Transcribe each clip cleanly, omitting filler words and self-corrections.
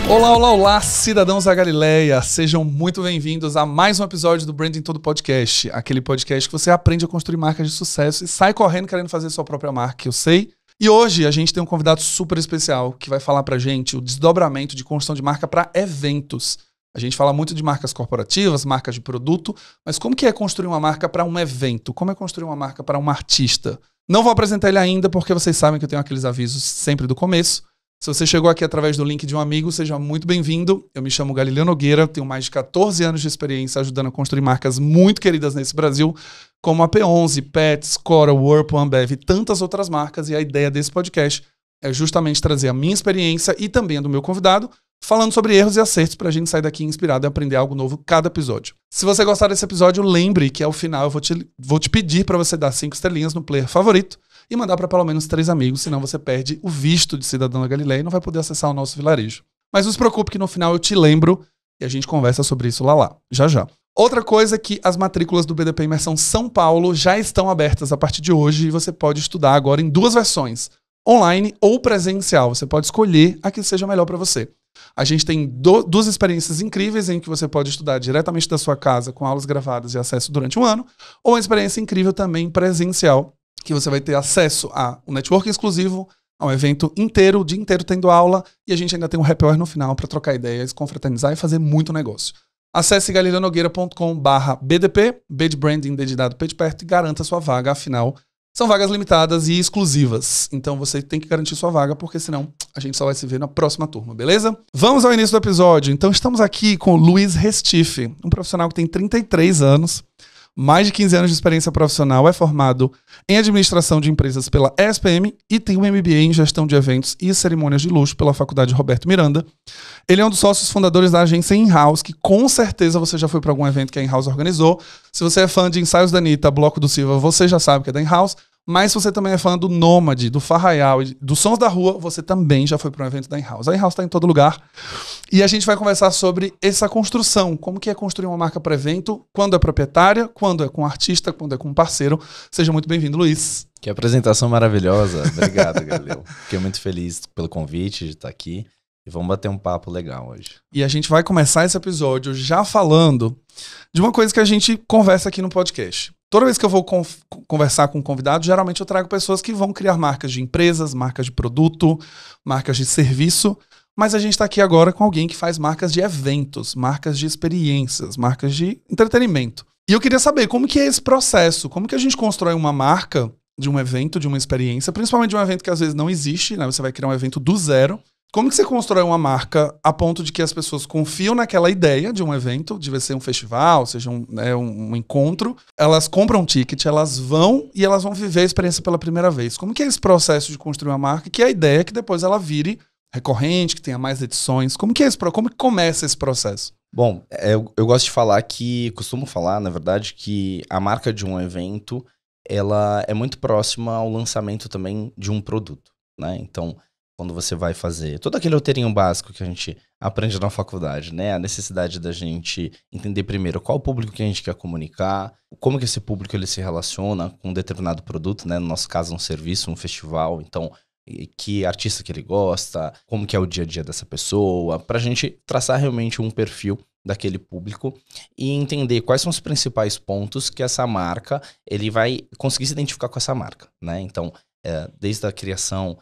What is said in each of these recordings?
Olá, olá, olá, cidadãos da Galileia! Sejam muito bem-vindos a mais um episódio do Branding Todo Podcast, aquele podcast que você aprende a construir marcas de sucesso e sai correndo querendo fazer sua própria marca, eu sei. E hoje a gente tem um convidado super especial que vai falar pra gente o desdobramento de construção de marca para eventos. A gente fala muito de marcas corporativas, marcas de produto, mas como que é construir uma marca para um evento? Como é construir uma marca para um artista? Não vou apresentar ele ainda porque vocês sabem que eu tenho aqueles avisos sempre do começo. Se você chegou aqui através do link de um amigo, seja muito bem-vindo. Eu me chamo Galileu Nogueira, tenho mais de 14 anos de experiência ajudando a construir marcas muito queridas nesse Brasil, como a P11, Pets, Cora, Whirlpool, Ambev e tantas outras marcas. E a ideia desse podcast é justamente trazer a minha experiência e também a do meu convidado, falando sobre erros e acertos para a gente sair daqui inspirado e aprender algo novo cada episódio. Se você gostar desse episódio, lembre que ao final eu vou te pedir para você dar 5 estrelinhas no player favorito e mandar para pelo menos 3 amigos, senão você perde o visto de cidadão da Galileia e não vai poder acessar o nosso vilarejo. Mas não se preocupe que no final eu te lembro e a gente conversa sobre isso lá, já já. Outra coisa é que as matrículas do BDP Imersão São Paulo já estão abertas a partir de hoje e você pode estudar agora em 2 versões, online ou presencial. Você pode escolher a que seja melhor para você. A gente tem 2 experiências incríveis em que você pode estudar diretamente da sua casa com aulas gravadas e acesso durante um ano, ou uma experiência incrível também presencial, que você vai ter acesso a um networking exclusivo, a um evento inteiro, o dia inteiro tendo aula, e a gente ainda tem um happy hour no final para trocar ideias, confraternizar e fazer muito negócio. Acesse galileonogueira.com/BDP, B de branding, D de dado, P de perto, e garanta sua vaga, afinal, são vagas limitadas e exclusivas. Então você tem que garantir sua vaga, porque senão a gente só vai se ver na próxima turma, beleza? Vamos ao início do episódio. Então estamos aqui com o Luiz Restife, um profissional que tem 33 anos, mais de 15 anos de experiência profissional, é formado em administração de empresas pela ESPM e tem um MBA em gestão de eventos e cerimônias de luxo pela Faculdade Roberto Miranda. Ele é um dos sócios fundadores da agência In-House, que com certeza você já foi para algum evento que a In-House organizou. Se você é fã de Ensaios da Anitta, Bloco do Silva, você já sabe que é da In-House. Mas se você também é fã do Nômade, do Farraial e dos Sons da Rua, você também já foi para um evento da In-House. A In-House está em todo lugar. E a gente vai conversar sobre essa construção. Como que é construir uma marca para evento, quando é proprietária, quando é com artista, quando é com parceiro. Seja muito bem-vindo, Luiz. Que apresentação maravilhosa. Obrigado, Galileu. Fiquei muito feliz pelo convite de estar aqui. E vamos bater um papo legal hoje. E a gente vai começar esse episódio já falando de uma coisa que a gente conversa aqui no podcast. Toda vez que eu vou conversar com um convidado, geralmente eu trago pessoas que vão criar marcas de empresas, marcas de produto, marcas de serviço, mas a gente está aqui agora com alguém que faz marcas de eventos, marcas de experiências, marcas de entretenimento. E eu queria saber como que é esse processo, como que a gente constrói uma marca de um evento, de uma experiência, principalmente de um evento que às vezes não existe, né? Você vai criar um evento do zero. Como que você constrói uma marca a ponto de que as pessoas confiam naquela ideia de um evento, de ser um festival, seja um encontro, elas compram um ticket, elas vão e elas vão viver a experiência pela primeira vez. Como que é esse processo de construir uma marca, que a ideia é que depois ela vire recorrente, que tenha mais edições? Como que começa esse processo? Bom, eu gosto de falar costumo falar, na verdade, que a marca de um evento, ela é muito próxima ao lançamento também de um produto, né? Então, quando você vai fazer todo aquele roteirinho básico que a gente aprende na faculdade, né? A necessidade da gente entender primeiro qual o público que a gente quer comunicar, como que esse público ele se relaciona com um determinado produto, né? No nosso caso, um serviço, um festival. Então, que artista que ele gosta, como que é o dia a dia dessa pessoa, pra gente traçar realmente um perfil daquele público e entender quais são os principais pontos que essa marca, ele vai conseguir se identificar com essa marca, né? Então, desde a criação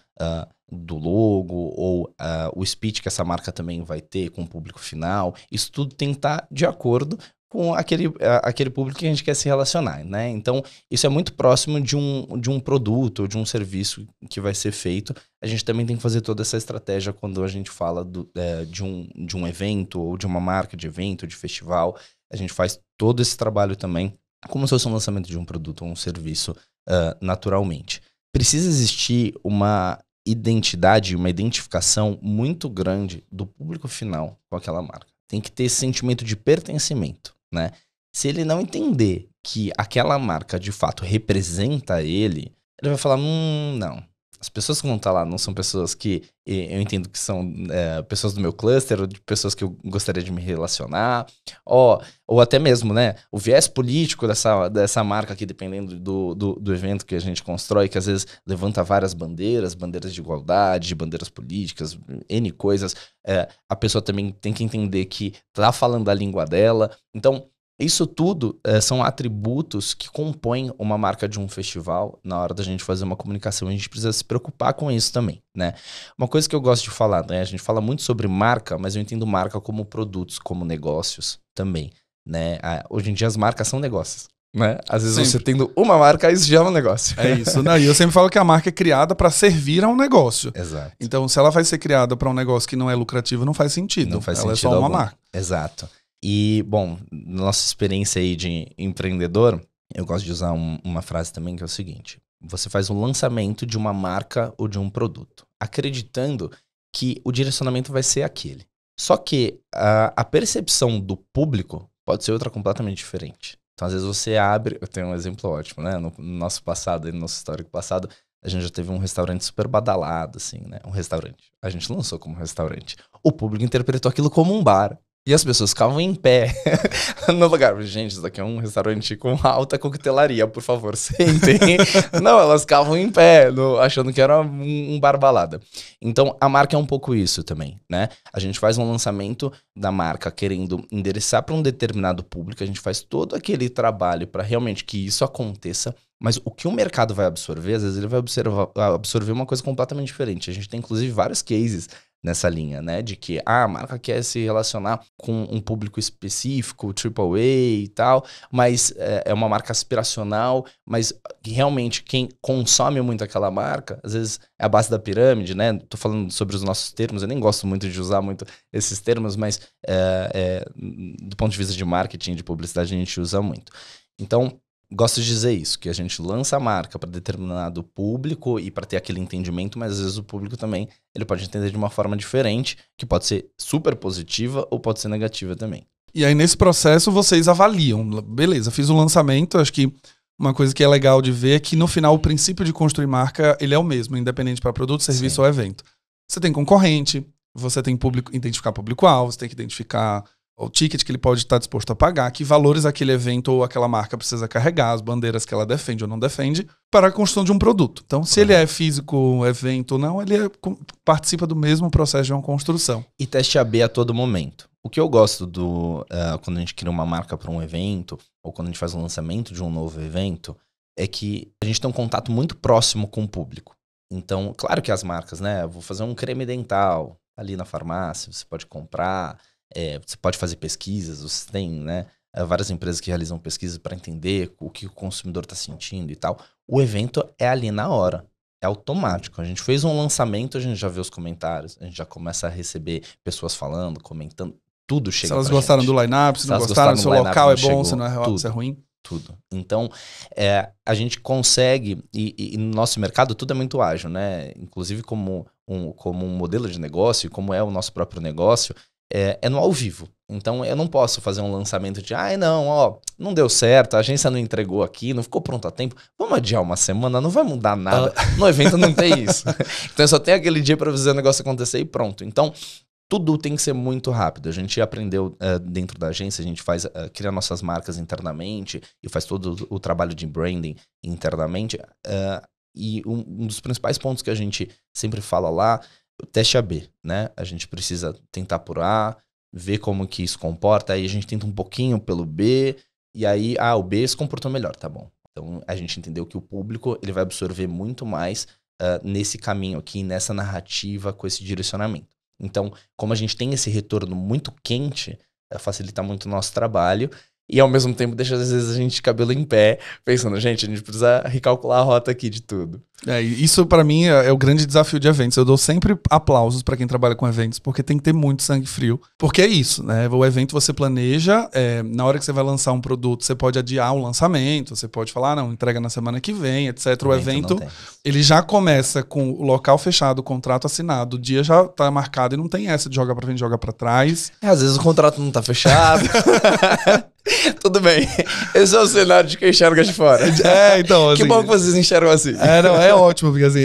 do logo ou o speech que essa marca também vai ter com o público final, isso tudo tem que estar de acordo com aquele público que a gente quer se relacionar, né? Então, isso é muito próximo de um produto ou de um serviço que vai ser feito. A gente também tem que fazer toda essa estratégia quando a gente fala de um evento ou de uma marca de evento, de festival. A gente faz todo esse trabalho também como se fosse um lançamento de um produto ou um serviço naturalmente. Precisa existir uma identidade, uma identificação muito grande do público final com aquela marca. Tem que ter esse sentimento de pertencimento, né? Se ele não entender que aquela marca de fato representa ele vai falar, não, As pessoas que vão estar lá não são pessoas que eu entendo que são pessoas do meu cluster, ou de pessoas que eu gostaria de me relacionar, ou até mesmo, né, o viés político dessa marca aqui, dependendo do evento que a gente constrói, que às vezes levanta várias bandeiras de igualdade, bandeiras políticas, N coisas. A pessoa também tem que entender que tá falando a língua dela. Então, isso tudo são atributos que compõem uma marca de um festival. Na hora da gente fazer uma comunicação, a gente precisa se preocupar com isso também, né? Uma coisa que eu gosto de falar, né? A gente fala muito sobre marca, mas eu entendo marca como produtos, como negócios também, né? Hoje em dia as marcas são negócios, né? Às vezes Sempre. você tendo uma marca, isso já é um negócio. É isso. Não, e eu sempre falo que a marca é criada para servir a um negócio. Exato. Então, se ela vai ser criada para um negócio que não é lucrativo, não faz sentido. Não faz ela sentido é só uma algum. marca. Exato. E, bom, nossa experiência aí de empreendedor, eu gosto de usar uma frase também que é o seguinte: você faz um lançamento de uma marca ou de um produto, acreditando que o direcionamento vai ser aquele. Só que a percepção do público pode ser outra completamente diferente. Então, às vezes você abre... Eu tenho um exemplo ótimo, né? No nosso passado, no nosso histórico passado, a gente já teve um restaurante super badalado, assim, né? Um restaurante. A gente lançou como restaurante. O público interpretou aquilo como um bar. E as pessoas ficavam em pé no lugar. Gente, isso daqui é um restaurante com alta coquetelaria, por favor, sentem. Não, elas ficavam em pé, achando que era um bar balada. Então, a marca é um pouco isso também, né? A gente faz um lançamento da marca querendo endereçar para um determinado público, a gente faz todo aquele trabalho para realmente que isso aconteça, mas o que o mercado vai absorver, às vezes ele vai absorver uma coisa completamente diferente. A gente tem, inclusive, vários cases nessa linha, né, de que a marca quer se relacionar com um público específico, AAA e tal, mas é uma marca aspiracional, mas realmente quem consome muito aquela marca, às vezes é a base da pirâmide, né, tô falando sobre os nossos termos, eu nem gosto muito de usar muito esses termos, mas do ponto de vista de marketing, de publicidade, a gente usa muito. Então, gosto de dizer isso, que a gente lança a marca para determinado público e para ter aquele entendimento, mas às vezes o público também ele pode entender de uma forma diferente, que pode ser super positiva ou pode ser negativa também. E aí, nesse processo, vocês avaliam. Beleza, fiz o lançamento, acho que uma coisa que é legal de ver é que, no final, o princípio de construir marca, ele é o mesmo, independente para produto, serviço ou evento. Você tem concorrente, você tem identificar público-alvo, você tem que identificar o ticket que ele pode estar disposto a pagar, que valores aquele evento ou aquela marca precisa carregar, as bandeiras que ela defende ou não defende, para a construção de um produto. Então, se ele é físico, evento ou não, ele participa do mesmo processo de uma construção. E teste AB a todo momento. O que eu gosto quando a gente cria uma marca para um evento, ou quando a gente faz o lançamento de um novo evento, é que a gente tem um contato muito próximo com o público. Então, claro que as marcas, né? Vou fazer um creme dental ali na farmácia, você pode comprar... você pode fazer pesquisas, você tem, né, várias empresas que realizam pesquisas para entender o que o consumidor está sentindo e tal. O evento é ali na hora, é automático. A gente fez um lançamento, a gente já vê os comentários, a gente já começa a receber pessoas falando, comentando, tudo chega pra gente. Se elas gostaram do line-up, se não gostaram, se o local é bom, se não é se é ruim. Tudo. Então, a gente consegue, e no nosso mercado tudo é muito ágil, né? Inclusive como um modelo de negócio, como é o nosso próprio negócio, é no ao vivo. Então eu não posso fazer um lançamento de não deu certo, a agência não entregou aqui, não ficou pronto a tempo, vamos adiar uma semana, não vai mudar nada. No evento não tem isso. Então só tem aquele dia para fazer o negócio acontecer e pronto. Então tudo tem que ser muito rápido. A gente aprendeu dentro da agência, a gente cria nossas marcas internamente e faz todo o trabalho de branding internamente. E um dos principais pontos que a gente sempre fala lá, o teste AB, né? A gente precisa tentar por A, ver como que isso comporta, aí a gente tenta um pouquinho pelo B, e aí, o B se comportou melhor, tá bom. Então, a gente entendeu que o público, ele vai absorver muito mais nesse caminho aqui, nessa narrativa, com esse direcionamento. Então, como a gente tem esse retorno muito quente, facilita muito o nosso trabalho, e ao mesmo tempo deixa às vezes a gente de cabelo em pé, pensando, gente, a gente precisa recalcular a rota aqui de tudo. Isso pra mim é o grande desafio de eventos. Eu dou sempre aplausos pra quem trabalha com eventos, porque tem que ter muito sangue frio. Porque é isso, né? O evento você planeja, na hora que você vai lançar um produto, você pode adiar o lançamento, você pode falar, não, entrega na semana que vem, etc. O evento, ele já começa com o local fechado, o contrato assinado, o dia já tá marcado e não tem essa de jogar pra frente, jogar pra trás. Às vezes o contrato não tá fechado. Tudo bem. Esse é o cenário de quem enxerga de fora. Então, assim, que bom que vocês enxergam assim. Não, é ótimo, porque assim,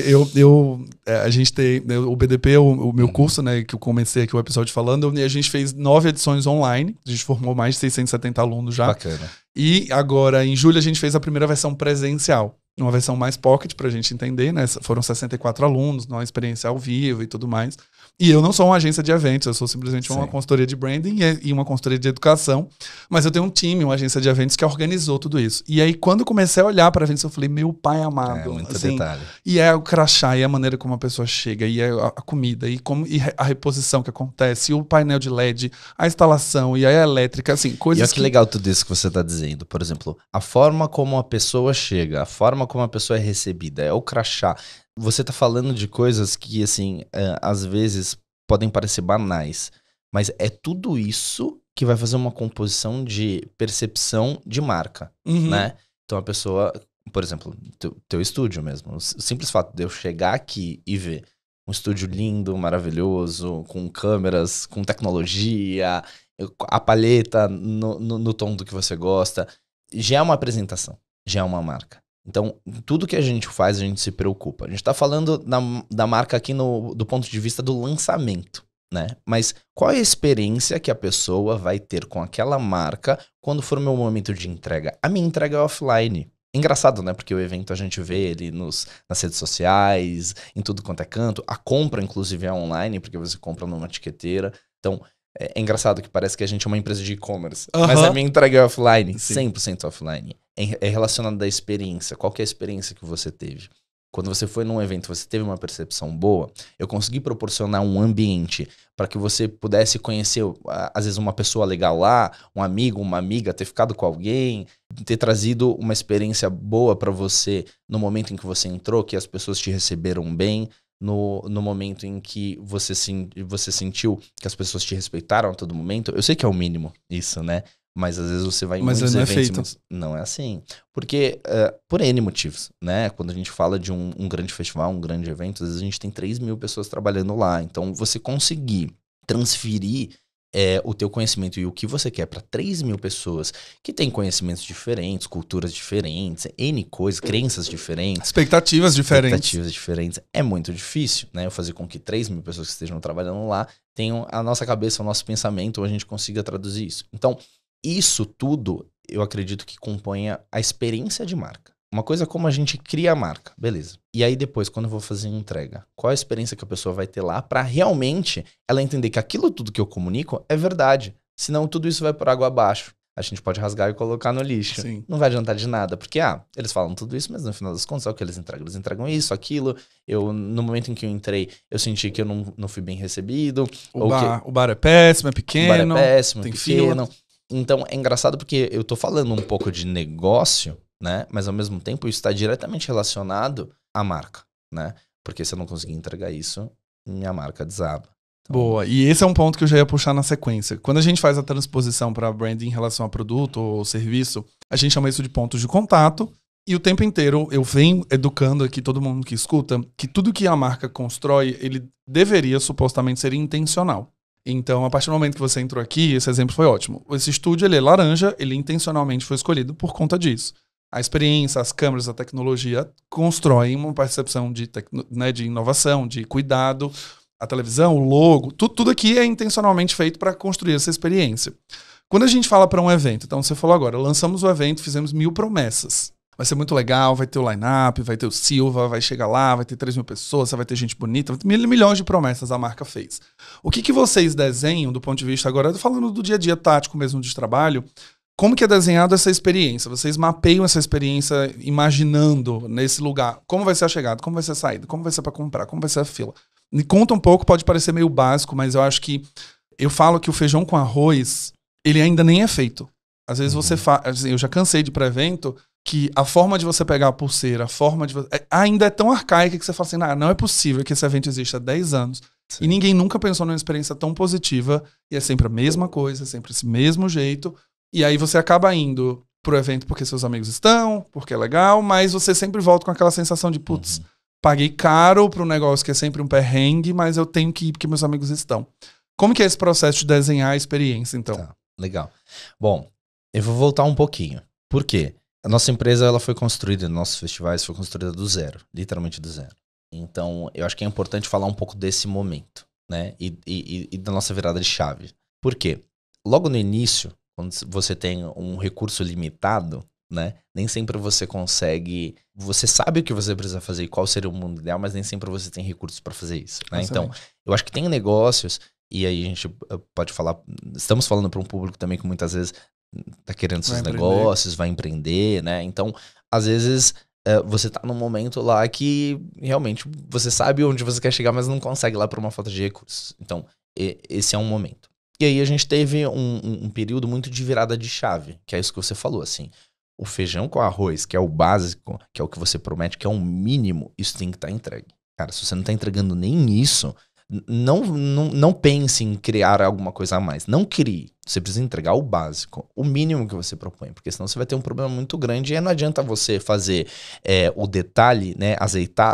a gente tem o BDP, o meu curso, né, que eu comecei aqui o episódio falando, e a gente fez 9 edições online, a gente formou mais de 670 alunos já. Bacana. E agora, em julho, a gente fez a primeira versão presencial. Uma versão mais pocket pra gente entender, né? Foram 64 alunos, uma experiência ao vivo e tudo mais. E eu não sou uma agência de eventos, eu sou simplesmente uma consultoria de branding e uma consultoria de educação. Mas eu tenho um time, uma agência de eventos que organizou tudo isso. E aí, quando eu comecei a olhar para eventos, eu falei, meu pai amado. Muito assim, detalhe. E é o crachá, e a maneira como a pessoa chega, e é a comida, e a reposição que acontece, e o painel de LED, a instalação, e a elétrica, assim, coisas E olha que legal tudo isso que você está dizendo. Por exemplo, a forma como a pessoa chega, a forma como a pessoa é recebida, é o crachá. Você tá falando de coisas que, assim, às vezes podem parecer banais, mas é tudo isso que vai fazer uma composição de percepção de marca, né? Então a pessoa, por exemplo, teu estúdio mesmo, o simples fato de eu chegar aqui e ver um estúdio lindo, maravilhoso, com câmeras, com tecnologia, a palheta no tom do que você gosta, já é uma apresentação, já é uma marca. Então, tudo que a gente faz, a gente se preocupa. A gente tá falando da marca aqui do ponto de vista do lançamento, né? Mas qual é a experiência que a pessoa vai ter com aquela marca quando for o meu momento de entrega? A minha entrega é offline. Engraçado, né? Porque o evento a gente vê ele nas redes sociais, em tudo quanto é canto. A compra, inclusive, é online, porque você compra numa etiqueteira. Então, é engraçado que parece que a gente é uma empresa de e-commerce. Mas a minha entrega é offline, sim. 100% offline. É relacionado à experiência. Qual que é a experiência que você teve? Quando você foi num evento, você teve uma percepção boa, eu consegui proporcionar um ambiente para que você pudesse conhecer, às vezes, uma pessoa legal lá, um amigo, uma amiga, ter ficado com alguém, ter trazido uma experiência boa para você no momento em que você entrou, que as pessoas te receberam bem, no momento em que você sentiu que as pessoas te respeitaram a todo momento. Eu sei que é o mínimo isso, né? Mas às vezes você vai em muitos eventos. Não é assim. Porque, por N motivos, né? Quando a gente fala de um grande festival, um grande evento, às vezes a gente tem 3 mil pessoas trabalhando lá. Então, você conseguir transferir o teu conhecimento e o que você quer para 3 mil pessoas que têm conhecimentos diferentes, culturas diferentes, N coisas, crenças diferentes. Expectativas diferentes. É muito difícil, né? Eu fazer com que 3 mil pessoas que estejam trabalhando lá tenham a nossa cabeça, o nosso pensamento, ou a gente consiga traduzir isso. Então, isso tudo, eu acredito que compõe a experiência de marca. Uma coisa é como a gente cria a marca, beleza. E aí depois, quando eu vou fazer a entrega, qual a experiência que a pessoa vai ter lá para realmente ela entender que aquilo tudo que eu comunico é verdade. Senão tudo isso vai por água abaixo. A gente pode rasgar e colocar no lixo. Sim. Não vai adiantar de nada, porque eles falam tudo isso, mas no final das contas é o que eles entregam. Eles entregam isso, aquilo. No momento em que eu entrei, eu senti que eu não fui bem recebido. O bar é péssimo, é pequeno. O bar é péssimo, tem pequeno. fila. Então, é engraçado porque eu tô falando um pouco de negócio, né? Mas, ao mesmo tempo, isso está diretamente relacionado à marca, né? Porque se eu não conseguir entregar isso, minha marca desaba. Então... Boa. E esse é um ponto que eu já ia puxar na sequência. Quando a gente faz a transposição para branding em relação a produto ou serviço, a gente chama isso de pontos de contato. E o tempo inteiro eu venho educando aqui todo mundo que escuta que tudo que a marca constrói, ele deveria supostamente ser intencional. Então, a partir do momento que você entrou aqui, esse exemplo foi ótimo. Esse estúdio, ele é laranja, ele intencionalmente foi escolhido por conta disso. A experiência, as câmeras, a tecnologia constroem uma percepção de inovação, de cuidado. A televisão, o logo, tudo aqui é intencionalmente feito para construir essa experiência. Quando a gente fala para um evento, então você falou agora, lançamos o evento, fizemos 1000 promessas. Vai ser muito legal, vai ter o line-up, vai ter o Silva, vai chegar lá, vai ter 3 mil pessoas, vai ter gente bonita, vai ter milhões de promessas a marca fez. O que vocês desenham do ponto de vista, agora eu tô falando do dia a dia tático mesmo de trabalho, como que é desenhado essa experiência? Vocês mapeiam essa experiência imaginando nesse lugar, como vai ser a chegada, como vai ser a saída, como vai ser para comprar, como vai ser a fila. Me conta um pouco, pode parecer meio básico, mas eu acho que eu falo que o feijão com arroz, ele ainda nem é feito. Às vezes você faz, eu já cansei de ir para evento, que a forma de você pegar a pulseira, a forma de ainda é tão arcaica que você fala assim, não é possível que esse evento exista há 10 anos. Sim. E ninguém nunca pensou numa experiência tão positiva, e é sempre a mesma coisa, sempre esse mesmo jeito. E aí você acaba indo pro evento porque seus amigos estão, porque é legal, mas você sempre volta com aquela sensação de, putz, paguei caro pro negócio que é sempre um perrengue, mas eu tenho que ir porque meus amigos estão. Como que é esse processo de desenhar a experiência, então? Tá, legal. Bom, Eu vou voltar um pouquinho. Por quê? A nossa empresa, ela foi construída, nossos festivais foi construída do zero, literalmente do zero. Então, eu acho que é importante falar um pouco desse momento, né? E da nossa virada de chave. Por quê? Logo no início, quando você tem um recurso limitado, né? Nem sempre você consegue... Você sabe o que você precisa fazer e qual seria o mundo ideal, mas nem sempre você tem recursos para fazer isso, né? Então, eu acho que tem negócios, e aí a gente pode falar... Estamos falando para um público também que muitas vezes tá querendo seus negócios, vai empreender, né? Então, às vezes... você tá num momento lá que realmente você sabe onde você quer chegar, mas não consegue lá por uma falta de recursos. Então, esse é um momento. E aí a gente teve um período muito de virada de chave, que é isso que você falou, assim. O feijão com arroz, que é o básico, que é o que você promete, que é um mínimo, isso tem que estar entregue. Cara, se você não tá entregando nem isso, não pense em criar alguma coisa a mais. Não crie. Você precisa entregar o básico, o mínimo que você propõe, porque senão você vai ter um problema muito grande e aí não adianta você fazer o detalhe, né,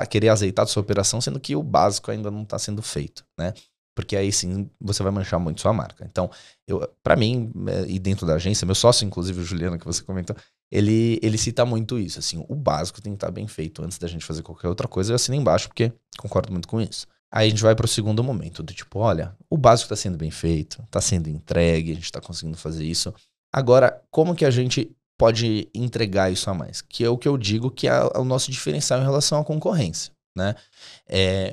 querer azeitar a sua operação, sendo que o básico ainda não está sendo feito, né? Porque aí sim você vai manchar muito sua marca. Então, para mim, e dentro da agência, meu sócio, inclusive o Juliano, que você comentou, ele cita muito isso, assim, o básico tem que estar bem feito antes da gente fazer qualquer outra coisa. Eu assino embaixo porque concordo muito com isso. Aí a gente vai para o segundo momento, do tipo, olha, o básico está sendo bem feito, está sendo entregue, a gente está conseguindo fazer isso. Agora, como que a gente pode entregar isso a mais? Que é o que eu digo que é o nosso diferencial em relação à concorrência, né?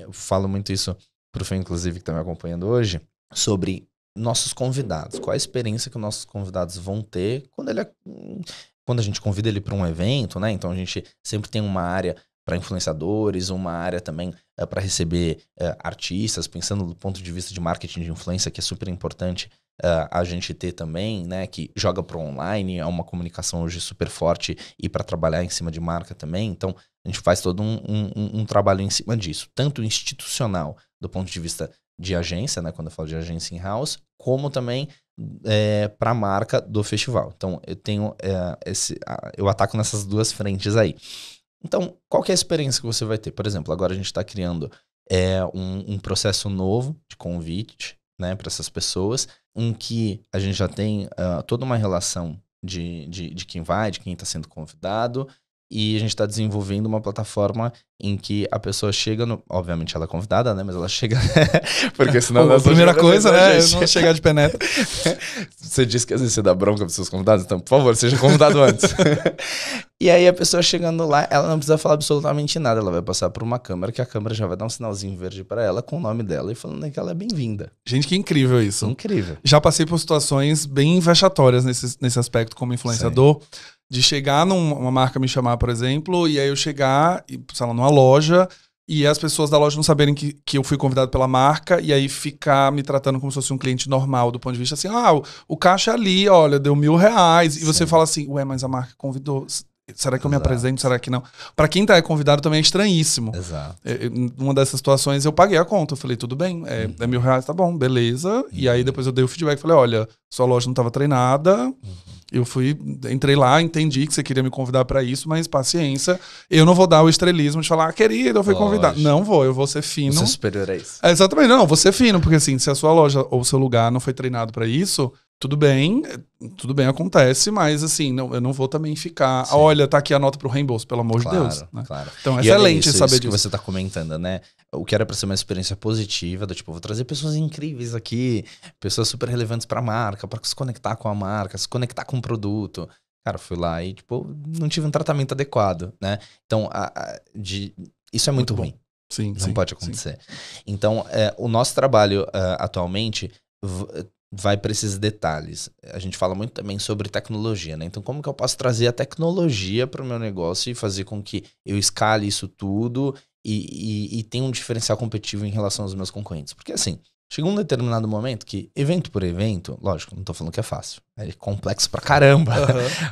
Eu falo muito isso pro Fê, inclusive, que está me acompanhando hoje, sobre nossos convidados. Qual a experiência que os nossos convidados vão ter quando a gente convida ele para um evento, né? Então a gente sempre tem uma área para influenciadores, uma área também para receber artistas, pensando do ponto de vista de marketing de influência, que é super importante a gente ter também, né, que joga pro online, é uma comunicação hoje super forte e para trabalhar em cima de marca também. Então, a gente faz todo um trabalho em cima disso, tanto institucional, do ponto de vista de agência, né, quando eu falo de agência in-house, como também para a marca do festival. Então, eu tenho eu ataco nessas duas frentes aí. Então, qual que é a experiência que você vai ter? Por exemplo, agora a gente está criando um processo novo de convite, né, para essas pessoas, em que a gente já tem toda uma relação de quem vai, de quem está sendo convidado, e a gente está desenvolvendo uma plataforma em que a pessoa chega obviamente ela é convidada, né? Mas ela chega... Porque senão... A primeira coisa, né? Eu não chegar de penetra. Você disse que às vezes você dá bronca para os seus convidados, então, por favor, seja convidado antes. E aí a pessoa chegando lá, ela não precisa falar absolutamente nada. Ela vai passar por uma câmera, que a câmera já vai dar um sinalzinho verde para ela com o nome dela e falando que ela é bem-vinda. Gente, que incrível isso. Incrível. Já passei por situações bem vexatórias nesse aspecto como influenciador. Sim. De chegar numa marca me chamar, por exemplo, e aí eu chegar, sei lá, numa loja, e as pessoas da loja não saberem que eu fui convidado pela marca, e aí ficar me tratando como se fosse um cliente normal, do ponto de vista assim, o caixa ali, olha, deu R$1.000, e você fala assim, ué, mas a marca convidou, será que eu me apresento, será que não? Pra quem tá convidado também é estranhíssimo. Exato. Numa dessas situações eu paguei a conta, eu falei, tudo bem, é R$1.000, tá bom, beleza, e aí depois eu dei o feedback, falei, olha, sua loja não tava treinada, eu entrei lá, entendi que você queria me convidar pra isso, mas paciência, eu não vou dar o estrelismo de falar, querido, eu fui convidado. Não vou, eu vou ser fino. Você é superior a isso. Exatamente, não, vou ser fino, porque assim, se a sua loja ou o seu lugar não foi treinado pra isso, tudo bem, acontece, mas assim, eu não vou também ficar, olha, tá aqui a nota pro reembolso, pelo amor de Deus. Né? Claro. Então, excelente saber disso. Que você tá comentando, né? O que era pra ser uma experiência positiva, do tipo, vou trazer pessoas incríveis aqui, pessoas super relevantes pra marca, pra se conectar com a marca, se conectar com o produto. Cara, fui lá e, tipo, não tive um tratamento adequado, né? Então, isso é muito ruim. Sim, não pode acontecer. Sim. Então, o nosso trabalho atualmente vai para esses detalhes. A gente fala muito também sobre tecnologia, né? Então, como que eu posso trazer a tecnologia para o meu negócio e fazer com que eu escale isso tudo e tenha um diferencial competitivo em relação aos meus concorrentes? Porque, assim, chega um determinado momento que, evento por evento, lógico, não tô falando que é fácil, é complexo pra caramba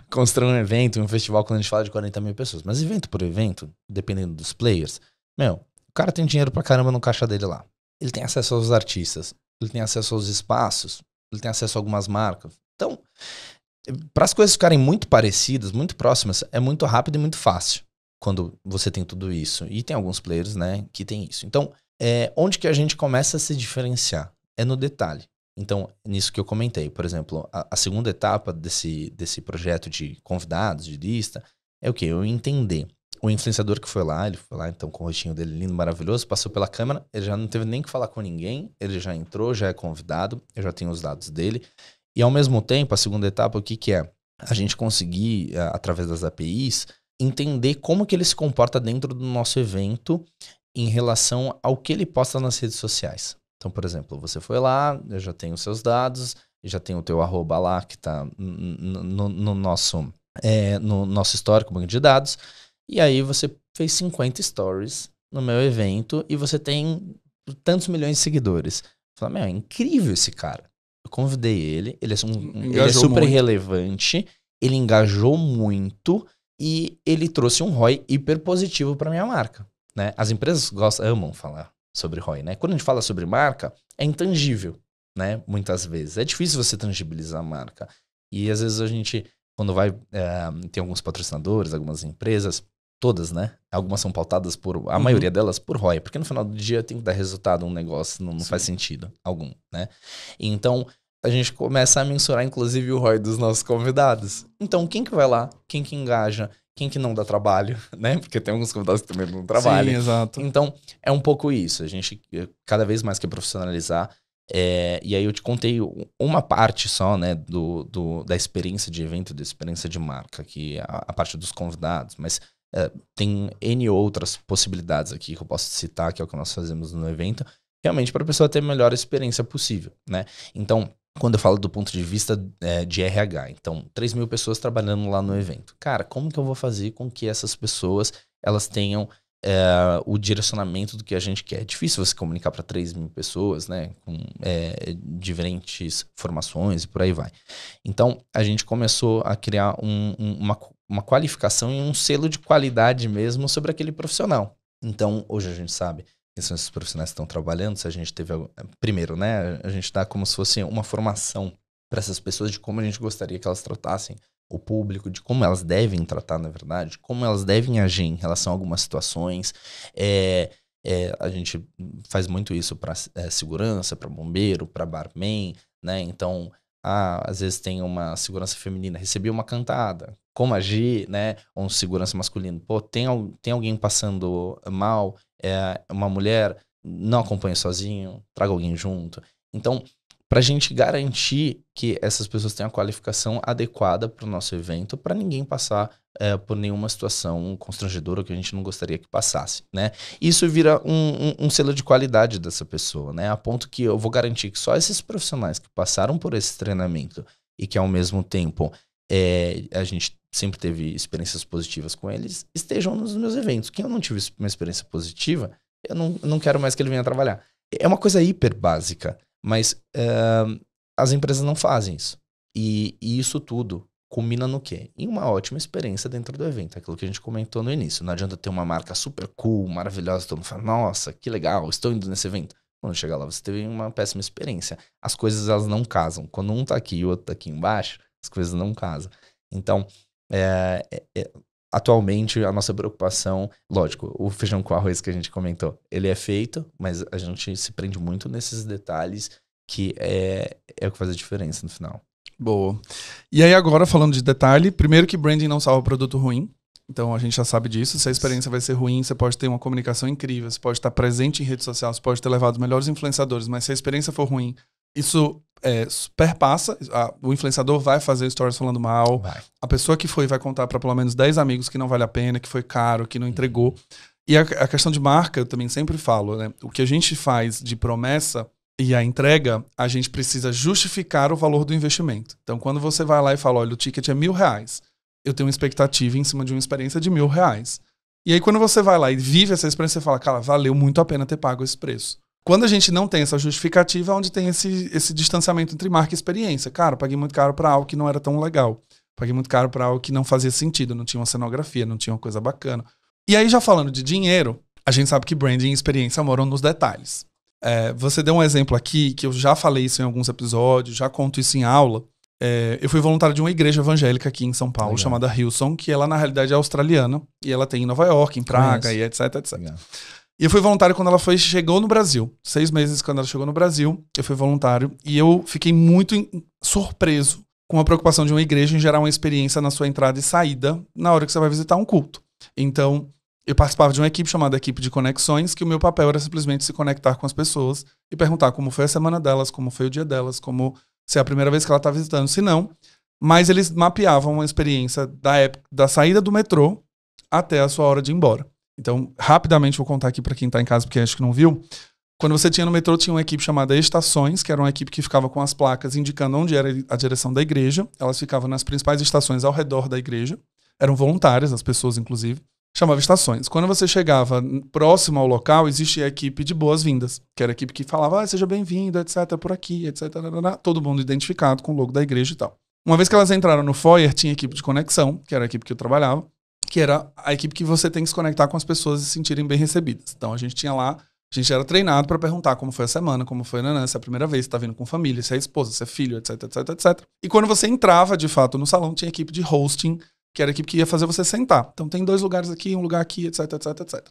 construir um evento, um festival, quando a gente fala de 40 mil pessoas, mas evento por evento, dependendo dos players, o cara tem dinheiro pra caramba no caixa dele lá. Ele tem acesso aos artistas, ele tem acesso aos espaços, ele tem acesso a algumas marcas. Então, para as coisas ficarem muito parecidas, muito próximas, é muito rápido e muito fácil quando você tem tudo isso. E tem alguns players, né, que tem isso. Então, onde que a gente começa a se diferenciar? É no detalhe. Então, nisso que eu comentei, por exemplo, a segunda etapa desse projeto de convidados, de lista, é o quê? Eu entender. O influenciador que ele foi lá então com o rostinho dele lindo, maravilhoso, passou pela câmera, ele já não teve nem que falar com ninguém, ele já entrou, já é convidado, eu já tenho os dados dele. E ao mesmo tempo, a segunda etapa, o que é? A gente conseguir, através das APIs, entender como que ele se comporta dentro do nosso evento em relação ao que ele posta nas redes sociais. Então, por exemplo, você foi lá, eu já tenho os seus dados, já tenho o teu arroba lá, que está no nosso histórico, banco de dados, e aí você fez 50 stories no meu evento e você tem tantos milhões de seguidores. Fala, meu, é incrível esse cara. Eu convidei ele é super muito relevante, ele engajou muito e ele trouxe um ROI hiper positivo para minha marca, né? As empresas amam falar sobre ROI, né? Quando a gente fala sobre marca, é intangível, né? Muitas vezes. É difícil você tangibilizar a marca. E às vezes a gente, quando vai... tem alguns patrocinadores, algumas empresas, todas, né? Algumas são pautadas a maioria delas por ROI, porque no final do dia tem que dar resultado um negócio, não faz sentido algum, né? Então, a gente começa a mensurar, inclusive, o ROI dos nossos convidados. Então, quem que vai lá? Quem que engaja? Quem que não dá trabalho, né? Porque tem alguns convidados que também não trabalham. Sim, exato. Então, é um pouco isso. A gente cada vez mais quer profissionalizar. E aí eu te contei uma parte só, né, da experiência de evento, da experiência de marca, que é a parte dos convidados. Mas tem N outras possibilidades aqui que eu posso citar, que é o que nós fazemos no evento, realmente para a pessoa ter a melhor experiência possível, né? Então, quando eu falo do ponto de vista de RH, então 3.000 pessoas trabalhando lá no evento. Cara, como que eu vou fazer com que essas pessoas elas tenham o direcionamento do que a gente quer? É difícil você comunicar para 3.000 pessoas, né? Com diferentes formações e por aí vai. Então, a gente começou a criar uma qualificação e um selo de qualidade mesmo sobre aquele profissional. Então, hoje a gente sabe quem são esses profissionais que estão trabalhando, se a gente teve... Primeiro, né? A gente dá como se fosse uma formação para essas pessoas de como a gente gostaria que elas tratassem o público, de como elas devem tratar, na verdade, como elas devem agir em relação a algumas situações. A gente faz muito isso para segurança, para bombeiro, para barman, né? Então, às vezes tem uma segurança feminina, recebi uma cantada, como agir, né? Ou um segurança masculino, pô, tem alguém passando mal, uma mulher, não acompanha sozinho, traga alguém junto. Então, para a gente garantir que essas pessoas tenham a qualificação adequada para o nosso evento, para ninguém passar por nenhuma situação constrangedora que a gente não gostaria que passasse, né? Isso vira um selo de qualidade dessa pessoa, né? A ponto que eu vou garantir que só esses profissionais que passaram por esse treinamento e que ao mesmo tempo a gente sempre teve experiências positivas com eles, estejam nos meus eventos. Quem eu não tive uma experiência positiva, eu não quero mais que ele venha trabalhar. É uma coisa hiper básica, mas as empresas não fazem isso. E isso tudo culmina no quê? Em uma ótima experiência dentro do evento. Aquilo que a gente comentou no início. Não adianta ter uma marca super cool, maravilhosa, todo mundo fala, nossa, que legal, estou indo nesse evento. Quando chegar lá, você teve uma péssima experiência. As coisas, elas não casam. Quando um tá aqui e o outro tá aqui embaixo, as coisas não casam. Então, atualmente, a nossa preocupação, lógico, o feijão com arroz que a gente comentou, ele é feito, mas a gente se prende muito nesses detalhes que é o que faz a diferença no final. Boa. E aí agora, falando de detalhe, primeiro que branding não salva produto ruim. Então a gente já sabe disso. Se a experiência vai ser ruim, você pode ter uma comunicação incrível, você pode estar presente em rede social, você pode ter levado os melhores influenciadores, mas se a experiência for ruim, isso perpassa. O influenciador vai fazer stories falando mal. Vai. A pessoa que foi vai contar para pelo menos 10 amigos que não vale a pena, que foi caro, que não entregou. E a questão de marca, eu também sempre falo, né? O que a gente faz de promessa e a entrega, a gente precisa justificar o valor do investimento. Então, quando você vai lá e fala, olha, o ticket é R$1.000, eu tenho uma expectativa em cima de uma experiência de R$1.000. E aí, quando você vai lá e vive essa experiência, você fala, cara, valeu muito a pena ter pago esse preço. Quando a gente não tem essa justificativa, é onde tem esse distanciamento entre marca e experiência. Cara, paguei muito caro para algo que não era tão legal. Paguei muito caro para algo que não fazia sentido, não tinha uma cenografia, não tinha uma coisa bacana. E aí, já falando de dinheiro, a gente sabe que branding e experiência moram nos detalhes. Você deu um exemplo aqui, que eu já falei isso em alguns episódios, já conto isso em aula. Eu fui voluntário de uma igreja evangélica aqui em São Paulo, legal, chamada Hillsong, que ela na realidade é australiana, e ela tem em Nova York, em Praga, e etc, etc. Legal. E eu fui voluntário quando ela chegou no Brasil. 6 meses quando ela chegou no Brasil, eu fui voluntário. E eu fiquei muito surpreso com a preocupação de uma igreja em gerar uma experiência na sua entrada e saída na hora que você vai visitar um culto. Então, eu participava de uma equipe chamada Equipe de Conexões, que o meu papel era simplesmente se conectar com as pessoas e perguntar como foi a semana delas, como foi o dia delas, se é a primeira vez que ela está visitando, se não. Mas eles mapeavam uma experiência da saída do metrô até a sua hora de ir embora. Então, rapidamente vou contar aqui para quem está em casa, porque acho que não viu. Quando você tinha no metrô, tinha uma equipe chamada Estações, que era uma equipe que ficava com as placas indicando onde era a direção da igreja. Elas ficavam nas principais estações ao redor da igreja. Eram voluntárias, as pessoas, inclusive. Chamava Estações. Quando você chegava próximo ao local, existia a equipe de boas-vindas, que era a equipe que falava, seja bem-vindo, etc, por aqui, etc, todo mundo identificado com o logo da igreja e tal. Uma vez que elas entraram no foyer, tinha a equipe de conexão, que era a equipe que eu trabalhava, que era a equipe que você tem que se conectar com as pessoas e se sentirem bem recebidas. Então a gente tinha lá, a gente era treinado para perguntar como foi a semana, como foi se é a primeira vez, se tá vindo com família, se é esposa, se é filho, etc, etc, etc. E quando você entrava, de fato, no salão, tinha a equipe de hosting, que era a equipe que ia fazer você sentar. Então tem 2 lugares aqui, um lugar aqui, etc, etc, etc.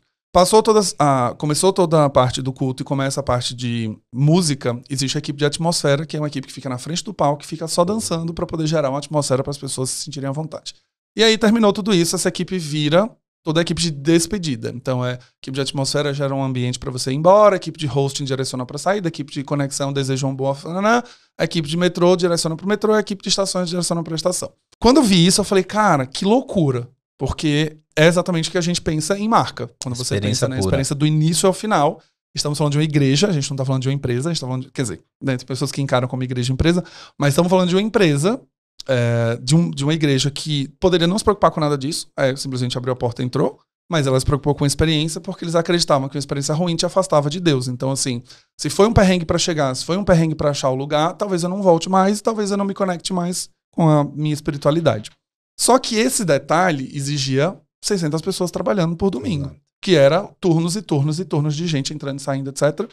Começou toda a parte do culto e começa a parte de música, existe a equipe de atmosfera, que é uma equipe que fica na frente do palco, que fica só dançando para poder gerar uma atmosfera para as pessoas se sentirem à vontade. E aí terminou tudo isso, essa equipe vira toda a equipe de despedida. Então a equipe de atmosfera gera um ambiente para você ir embora, a equipe de hosting direciona para saída, a equipe de conexão deseja um boa, a equipe de metrô direciona para o metrô, a equipe de estações direciona para a estação. Quando eu vi isso, eu falei, cara, que loucura. Porque é exatamente o que a gente pensa em marca. Quando você pensa na experiência do início ao final, estamos falando de uma igreja, a gente não está falando de uma empresa, a gente está falando quer dizer, tem pessoas que encaram como igreja e empresa, mas estamos falando de uma empresa, de uma igreja que poderia não se preocupar com nada disso, simplesmente abriu a porta e entrou, mas ela se preocupou com a experiência porque eles acreditavam que uma experiência ruim te afastava de Deus. Então, assim, se foi um perrengue para chegar, se foi um perrengue para achar o lugar, talvez eu não volte mais, talvez eu não me conecte mais com a minha espiritualidade. Só que esse detalhe exigia 600 pessoas trabalhando por domingo, que era turnos e turnos e turnos de gente entrando e saindo, etc.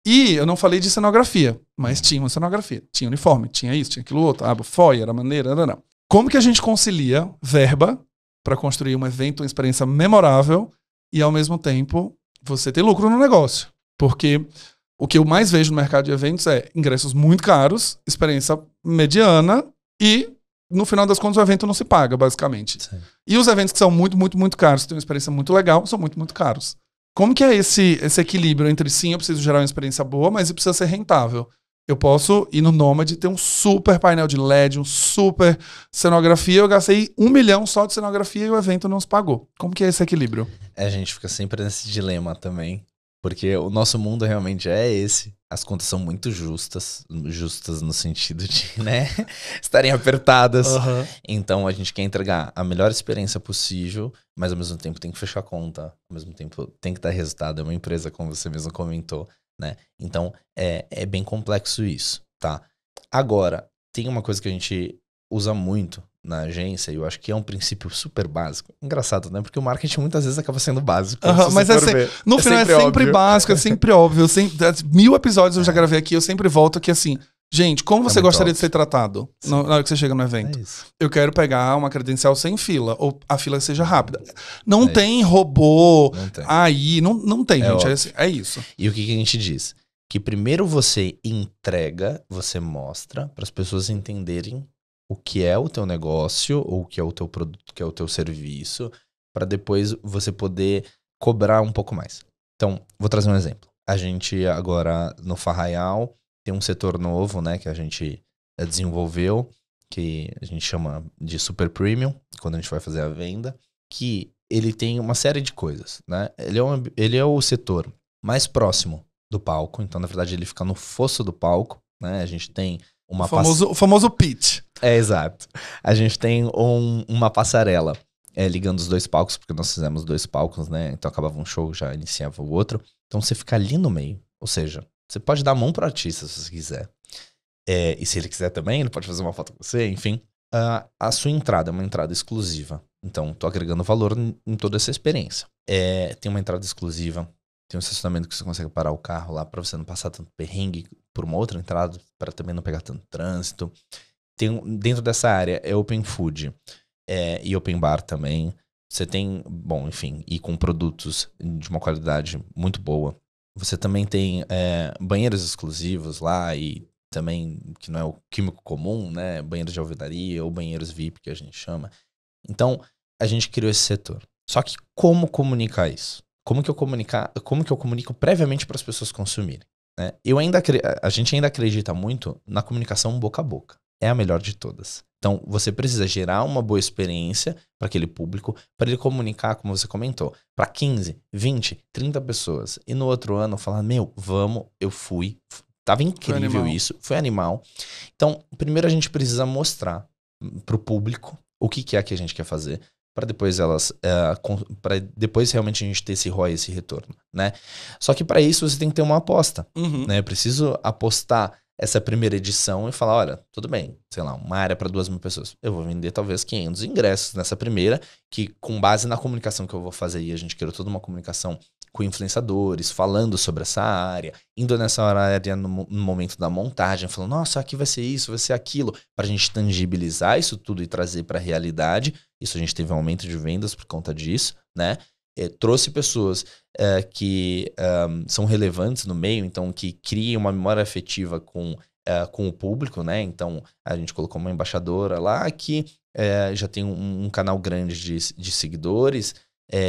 E eu não falei de cenografia, mas tinha uma cenografia, tinha uniforme, tinha isso, tinha aquilo outro, foyer, a maneira, não. Como que a gente concilia verba para construir um evento, uma experiência memorável e, ao mesmo tempo, você ter lucro no negócio? Porque o que eu mais vejo no mercado de eventos é ingressos muito caros, experiência mediana e, no final das contas, o evento não se paga, basicamente. Sim. E os eventos que são muito, muito, muito caros, que têm uma experiência muito legal, são muito, muito caros. Como que é esse equilíbrio entre, sim, eu preciso gerar uma experiência boa, mas precisa ser rentável? Eu posso ir no Nomad, ter um super painel de LED, um super cenografia, eu gastei 1 milhão só de cenografia e o evento não se pagou. Como que é esse equilíbrio? A gente fica sempre nesse dilema também, porque o nosso mundo realmente é esse. As contas são muito justas no sentido de, né, estarem apertadas. Uhum. Então a gente quer entregar a melhor experiência possível, mas ao mesmo tempo tem que fechar a conta, ao mesmo tempo tem que dar resultado. É uma empresa, como você mesmo comentou, né? Então é bem complexo isso, tá? Agora, tem uma coisa que a gente usa muito na agência, e eu acho que é um princípio super básico. Engraçado, né? Porque o marketing muitas vezes acaba sendo básico. Mas no final é sempre básico, é sempre óbvio. 1000 episódios eu já gravei aqui, eu sempre volto aqui assim. Gente, como você gostaria de ser tratado na hora que você chega no evento? Eu quero pegar uma credencial sem fila, ou a fila seja rápida. Não tem robô aí, não tem, gente. É isso. E o que a gente diz? Que primeiro você entrega, você mostra para as pessoas entenderem o que é o teu negócio, ou o que é o teu produto, o que é o teu serviço, para depois você poder cobrar um pouco mais. Então, vou trazer um exemplo. A gente agora no Farraial tem um setor novo, né, que a gente desenvolveu, que a gente chama de Super Premium, quando a gente vai fazer a venda, que ele tem uma série de coisas, né? Ele é o setor mais próximo do palco, então na verdade ele fica no fosso do palco, né? A gente tem o famoso pitch. Exato. A gente tem uma passarela ligando os 2 palcos, porque nós fizemos 2 palcos, né? Então acabava um show, já iniciava o outro. Então você fica ali no meio. Ou seja, você pode dar a mão pro artista se você quiser. E se ele quiser também, ele pode fazer uma foto com você, enfim. A sua entrada é uma entrada exclusiva. Então, tô agregando valor em toda essa experiência. Tem uma entrada exclusiva. Tem um estacionamento que você consegue parar o carro lá para você não passar tanto perrengue por uma outra entrada, para também não pegar tanto trânsito. Dentro dessa área é open food e open bar também. Você tem, bom, enfim, e com produtos de uma qualidade muito boa. Você também tem banheiros exclusivos lá e também, que não é o químico comum, né? Banheiros de alvenaria ou banheiros VIP, que a gente chama. Então, a gente criou esse setor. Só que como comunicar isso? Como que eu comunico previamente para as pessoas consumirem? Né? A gente ainda acredita muito na comunicação boca a boca. É a melhor de todas. Então, você precisa gerar uma boa experiência para aquele público, para ele comunicar, como você comentou, para 15, 20, 30 pessoas. E no outro ano falar, vamos, eu fui. Tava incrível isso, foi animal. Então, primeiro a gente precisa mostrar para o público o que é que a gente quer fazer, para depois para depois realmente a gente ter esse ROI, esse retorno, né? Só que para isso você tem que ter uma aposta, né? Eu preciso apostar essa primeira edição e falar, olha, tudo bem, sei lá, uma área para 2.000 pessoas. Eu vou vender talvez 500 ingressos nessa primeira, que com base na comunicação que eu vou fazer, e a gente criou toda uma comunicação com influenciadores, falando sobre essa área, indo nessa área no momento da montagem, falando, nossa, aqui vai ser isso, vai ser aquilo, para a gente tangibilizar isso tudo e trazer para a realidade. Isso a gente teve um aumento de vendas por conta disso, né? Trouxe pessoas que são relevantes no meio, então que criem uma memória afetiva com o público, né? Então a gente colocou uma embaixadora lá que já tem um canal grande de seguidores,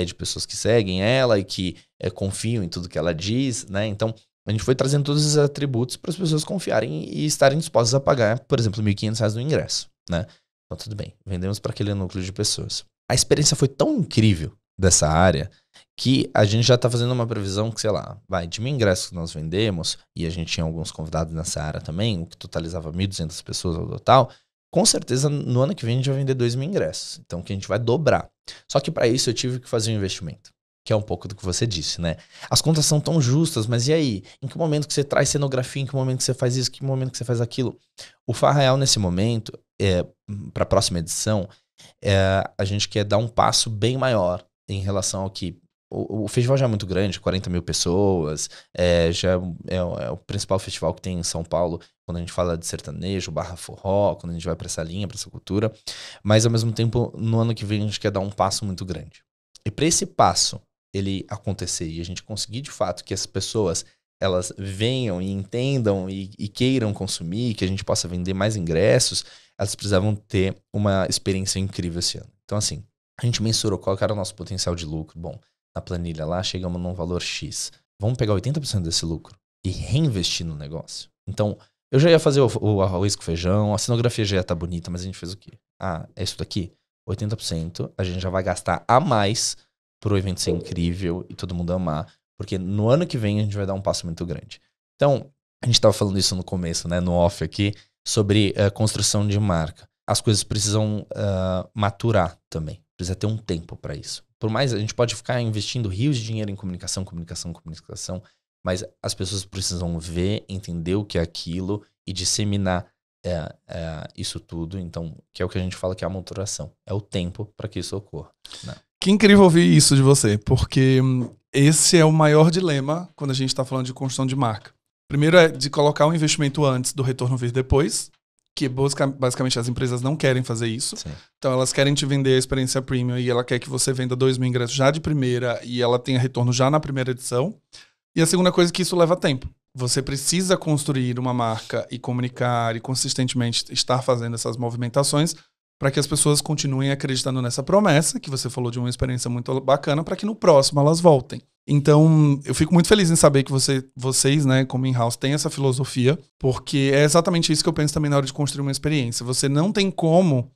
de pessoas que seguem ela e que confiam em tudo que ela diz, né? Então a gente foi trazendo todos esses atributos para as pessoas confiarem e estarem dispostas a pagar, por exemplo, R$1.500 no ingresso, né? Então tudo bem, vendemos para aquele núcleo de pessoas. A experiência foi tão incrível dessa área que a gente já está fazendo uma previsão que, sei lá, de 1.000 ingressos que nós vendemos, e a gente tinha alguns convidados nessa área também, o que totalizava 1.200 pessoas ao total, com certeza no ano que vem a gente vai vender 2.000 ingressos. Então que a gente vai dobrar. Só que para isso eu tive que fazer um investimento, que é um pouco do que você disse, né? As contas são tão justas, mas e aí? Em que momento que você traz cenografia? Em que momento que você faz isso? Em que momento que você faz aquilo? O Farreal, nesse momento, para a próxima edição, a gente quer dar um passo bem maior em relação ao que o festival já é muito grande, 40.000 pessoas, já é o principal festival que tem em São Paulo quando a gente fala de sertanejo, /forró, quando a gente vai para essa linha, para essa cultura, mas ao mesmo tempo no ano que vem a gente quer dar um passo muito grande. E para esse passo ele acontecer e a gente conseguir de fato que as pessoas elas venham e entendam e queiram consumir, que a gente possa vender mais ingressos, elas precisavam ter uma experiência incrível esse ano. Então assim, a gente mensurou qual era o nosso potencial de lucro. Bom, na planilha lá chegamos num valor X. Vamos pegar 80% desse lucro e reinvestir no negócio. Então, eu já ia fazer o arroz com feijão, a cenografia já ia estar bonita, mas a gente fez o quê? É isso daqui? 80% a gente já vai gastar a mais pro evento ser incrível e todo mundo amar, porque no ano que vem a gente vai dar um passo muito grande. Então, a gente estava falando isso no começo, né, no off aqui, sobre construção de marca. As coisas precisam maturar também. Precisa ter um tempo para isso. Por mais, a gente pode ficar investindo rios de dinheiro em comunicação, mas as pessoas precisam ver, entender o que é aquilo e disseminar isso tudo. Então, que é o que a gente fala que é a maturação. É o tempo para que isso ocorra, né? Que incrível ouvir isso de você, porque esse é o maior dilema quando a gente está falando de construção de marca. Primeiro é de colocar o investimento antes do retorno vir depois, que basicamente as empresas não querem fazer isso. Sim. Então elas querem te vender a experiência premium e ela quer que você venda 2.000 ingressos já de primeira e ela tenha retorno já na primeira edição. E a segunda coisa é que isso leva tempo. Você precisa construir uma marca e comunicar e consistentemente estar fazendo essas movimentações para que as pessoas continuem acreditando nessa promessa, que você falou de uma experiência muito bacana, para que no próximo elas voltem. Então, eu fico muito feliz em saber que vocês, né, como in-house, têm essa filosofia, porque é exatamente isso que eu penso também na hora de construir uma experiência. Você não tem como...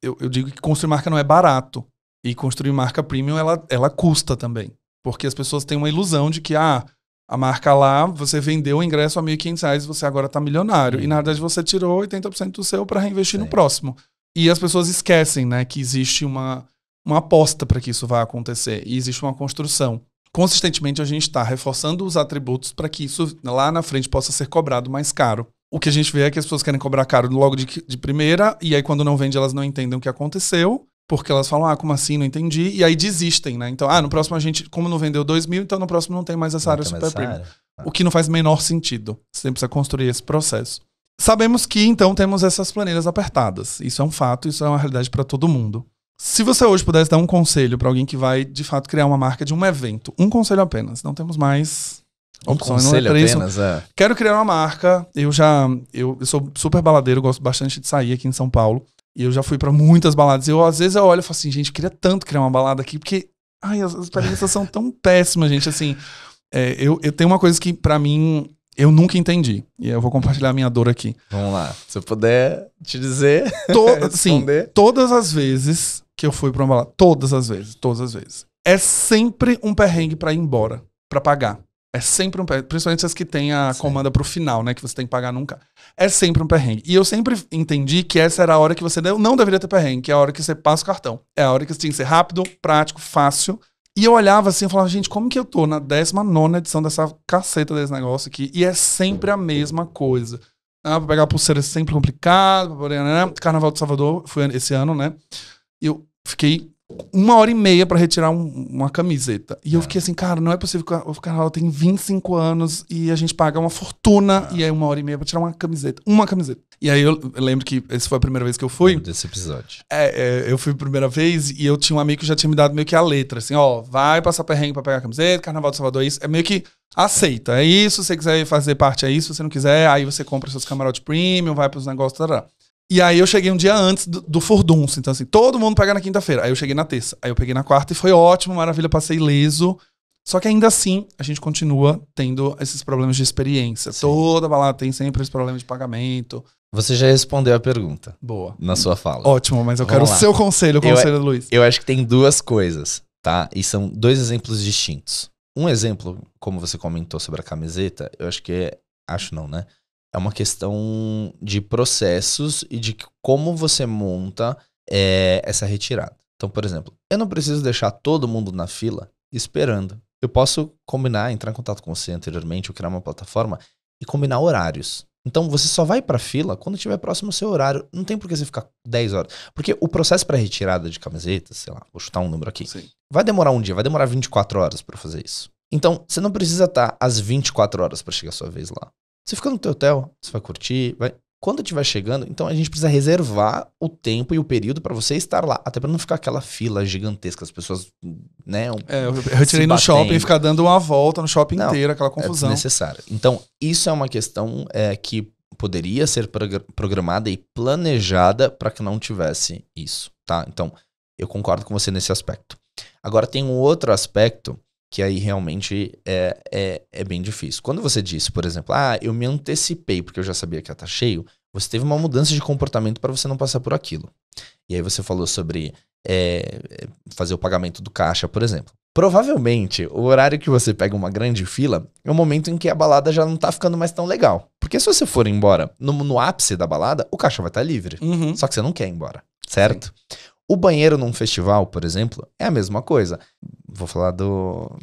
eu digo que construir marca não é barato. E construir marca premium, ela custa também. Porque as pessoas têm uma ilusão de que, a marca lá, você vendeu o ingresso a R$1.500 e você agora está milionário. E na verdade você tirou 80% do seu para reinvestir no próximo. E as pessoas esquecem, né, que existe uma aposta para que isso vá acontecer. E existe uma construção. Consistentemente a gente está reforçando os atributos para que isso lá na frente possa ser cobrado mais caro. O que a gente vê é que as pessoas querem cobrar caro logo de primeira, e aí quando não vende elas não entendem o que aconteceu, porque elas falam, como assim, não entendi, e aí desistem, né? Então, no próximo a gente, como não vendeu 2.000, então no próximo não tem mais essa área super premium. O que não faz o menor sentido. Você precisa construir esse processo. Sabemos que, então, temos essas planilhas apertadas. Isso é um fato, isso é uma realidade para todo mundo. Se você hoje pudesse dar um conselho pra alguém que vai, de fato, criar uma marca de um evento, um conselho apenas, não temos mais opções. Um conselho não é pra apenas, isso. Quero criar uma marca, eu sou super baladeiro, gosto bastante de sair aqui em São Paulo, e eu já fui pra muitas baladas. Às vezes eu olho e falo assim, gente, eu queria tanto criar uma balada aqui, porque as experiências são tão péssimas, gente, assim. Eu tenho uma coisa que, pra mim, eu nunca entendi. E eu vou compartilhar a minha dor aqui. Vamos lá. Se eu puder te dizer, sim, todas as vezes que eu fui pra uma balada, todas as vezes, é sempre um perrengue pra ir embora, pra pagar. É sempre um perrengue, principalmente as que tem a comanda pro final, né, que você tem que pagar nunca. É sempre um perrengue. E eu sempre entendi que essa era a hora que você não deveria ter perrengue, que é a hora que você passa o cartão. É a hora que você tinha que ser rápido, prático, fácil. E eu olhava assim e falava, gente, como que eu tô na 19ª edição dessa caceta desse negócio aqui? E é sempre a mesma coisa. Pra pegar a pulseira é sempre complicado. Carnaval de Salvador foi esse ano, né? E eu fiquei 1h30 pra retirar uma camiseta. E eu fiquei assim, cara, não é possível que o Carnaval tem 25 anos e a gente paga uma fortuna e é 1h30 pra tirar uma camiseta. Uma camiseta. E aí eu lembro que essa foi a primeira vez que eu fui. Desse episódio. Eu fui a primeira vez e eu tinha um amigo que já tinha me dado meio que a letra, assim, ó, vai passar perrengue pra pegar a camiseta, Carnaval de Salvador é isso. É meio que aceita, é isso, se você quiser fazer parte é isso, se você não quiser, aí você compra seus camarotes premium, vai pros negócios, tarará. E aí eu cheguei um dia antes do Furdunço, então assim, todo mundo pega na quinta-feira. Aí eu cheguei na terça, aí eu peguei na quarta e foi ótimo, maravilha, passei ileso. Só que ainda assim, a gente continua tendo esses problemas de experiência. Sim. Toda balada tem sempre esse problema de pagamento. Você já respondeu a pergunta. Boa. Na sua fala. Ótimo, mas eu quero o seu conselho, o conselho do Luiz. Eu acho que tem duas coisas, tá? E são dois exemplos distintos. Um exemplo, como você comentou sobre a camiseta, eu acho que é... Acho não, né? É uma questão de processos e de como você monta essa retirada. Então, por exemplo, eu não preciso deixar todo mundo na fila esperando. Eu posso combinar, entrar em contato com você anteriormente, ou criar uma plataforma e combinar horários. Então, você só vai pra fila quando estiver próximo ao seu horário. Não tem por que você ficar 10 horas. Porque o processo para retirada de camisetas, sei lá, vou chutar um número aqui, sim, vai demorar um dia, vai demorar 24 horas para fazer isso. Então, você não precisa estar às 24 horas para chegar a sua vez lá. Você fica no teu hotel, você vai curtir, vai... Quando estiver chegando, então a gente precisa reservar o tempo e o período para você estar lá. Até para não ficar aquela fila gigantesca, as pessoas, né? Eu retirei no shopping e ficar dando uma volta no shopping inteiro, aquela confusão. É desnecessário. Então, isso é uma questão que poderia ser programada e planejada para que não tivesse isso, tá? Então, eu concordo com você nesse aspecto. Agora, tem um outro aspecto que aí realmente é bem difícil. Quando você disse, por exemplo, eu me antecipei porque eu já sabia que ia estar cheio, você teve uma mudança de comportamento para você não passar por aquilo. E aí você falou sobre fazer o pagamento do caixa, por exemplo. Provavelmente, o horário que você pega uma grande fila é o momento em que a balada já não tá ficando mais tão legal. Porque se você for embora no ápice da balada, o caixa vai estar livre. Uhum. Só que você não quer ir embora, certo? Sim. O banheiro num festival, por exemplo, é a mesma coisa. Vou falar do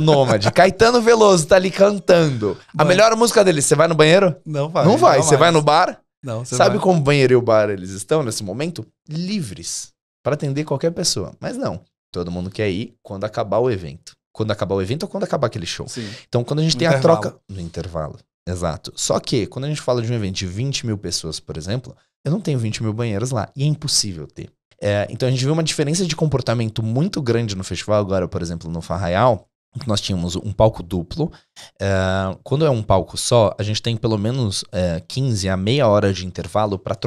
Nômade. Caetano Veloso tá ali cantando. A melhor música dele, você vai no banheiro? Não vai. Não vai. Você vai no bar? Não, você Sabe vai. como o banheiro e o bar eles estão nesse momento? Livres para atender qualquer pessoa. Mas não. Todo mundo quer ir quando acabar o evento. Quando acabar o evento ou quando acabar aquele show. Sim. Então, quando a gente tem a troca... No intervalo. Exato. Só que, quando a gente fala de um evento de 20 mil pessoas, por exemplo, eu não tenho 20 mil banheiros lá. E é impossível ter. Então a gente viu uma diferença de comportamento muito grande no festival. Agora, por exemplo, no Farraial, nós tínhamos um palco duplo. Quando é um palco só, a gente tem pelo menos 15 a meia hora de intervalo para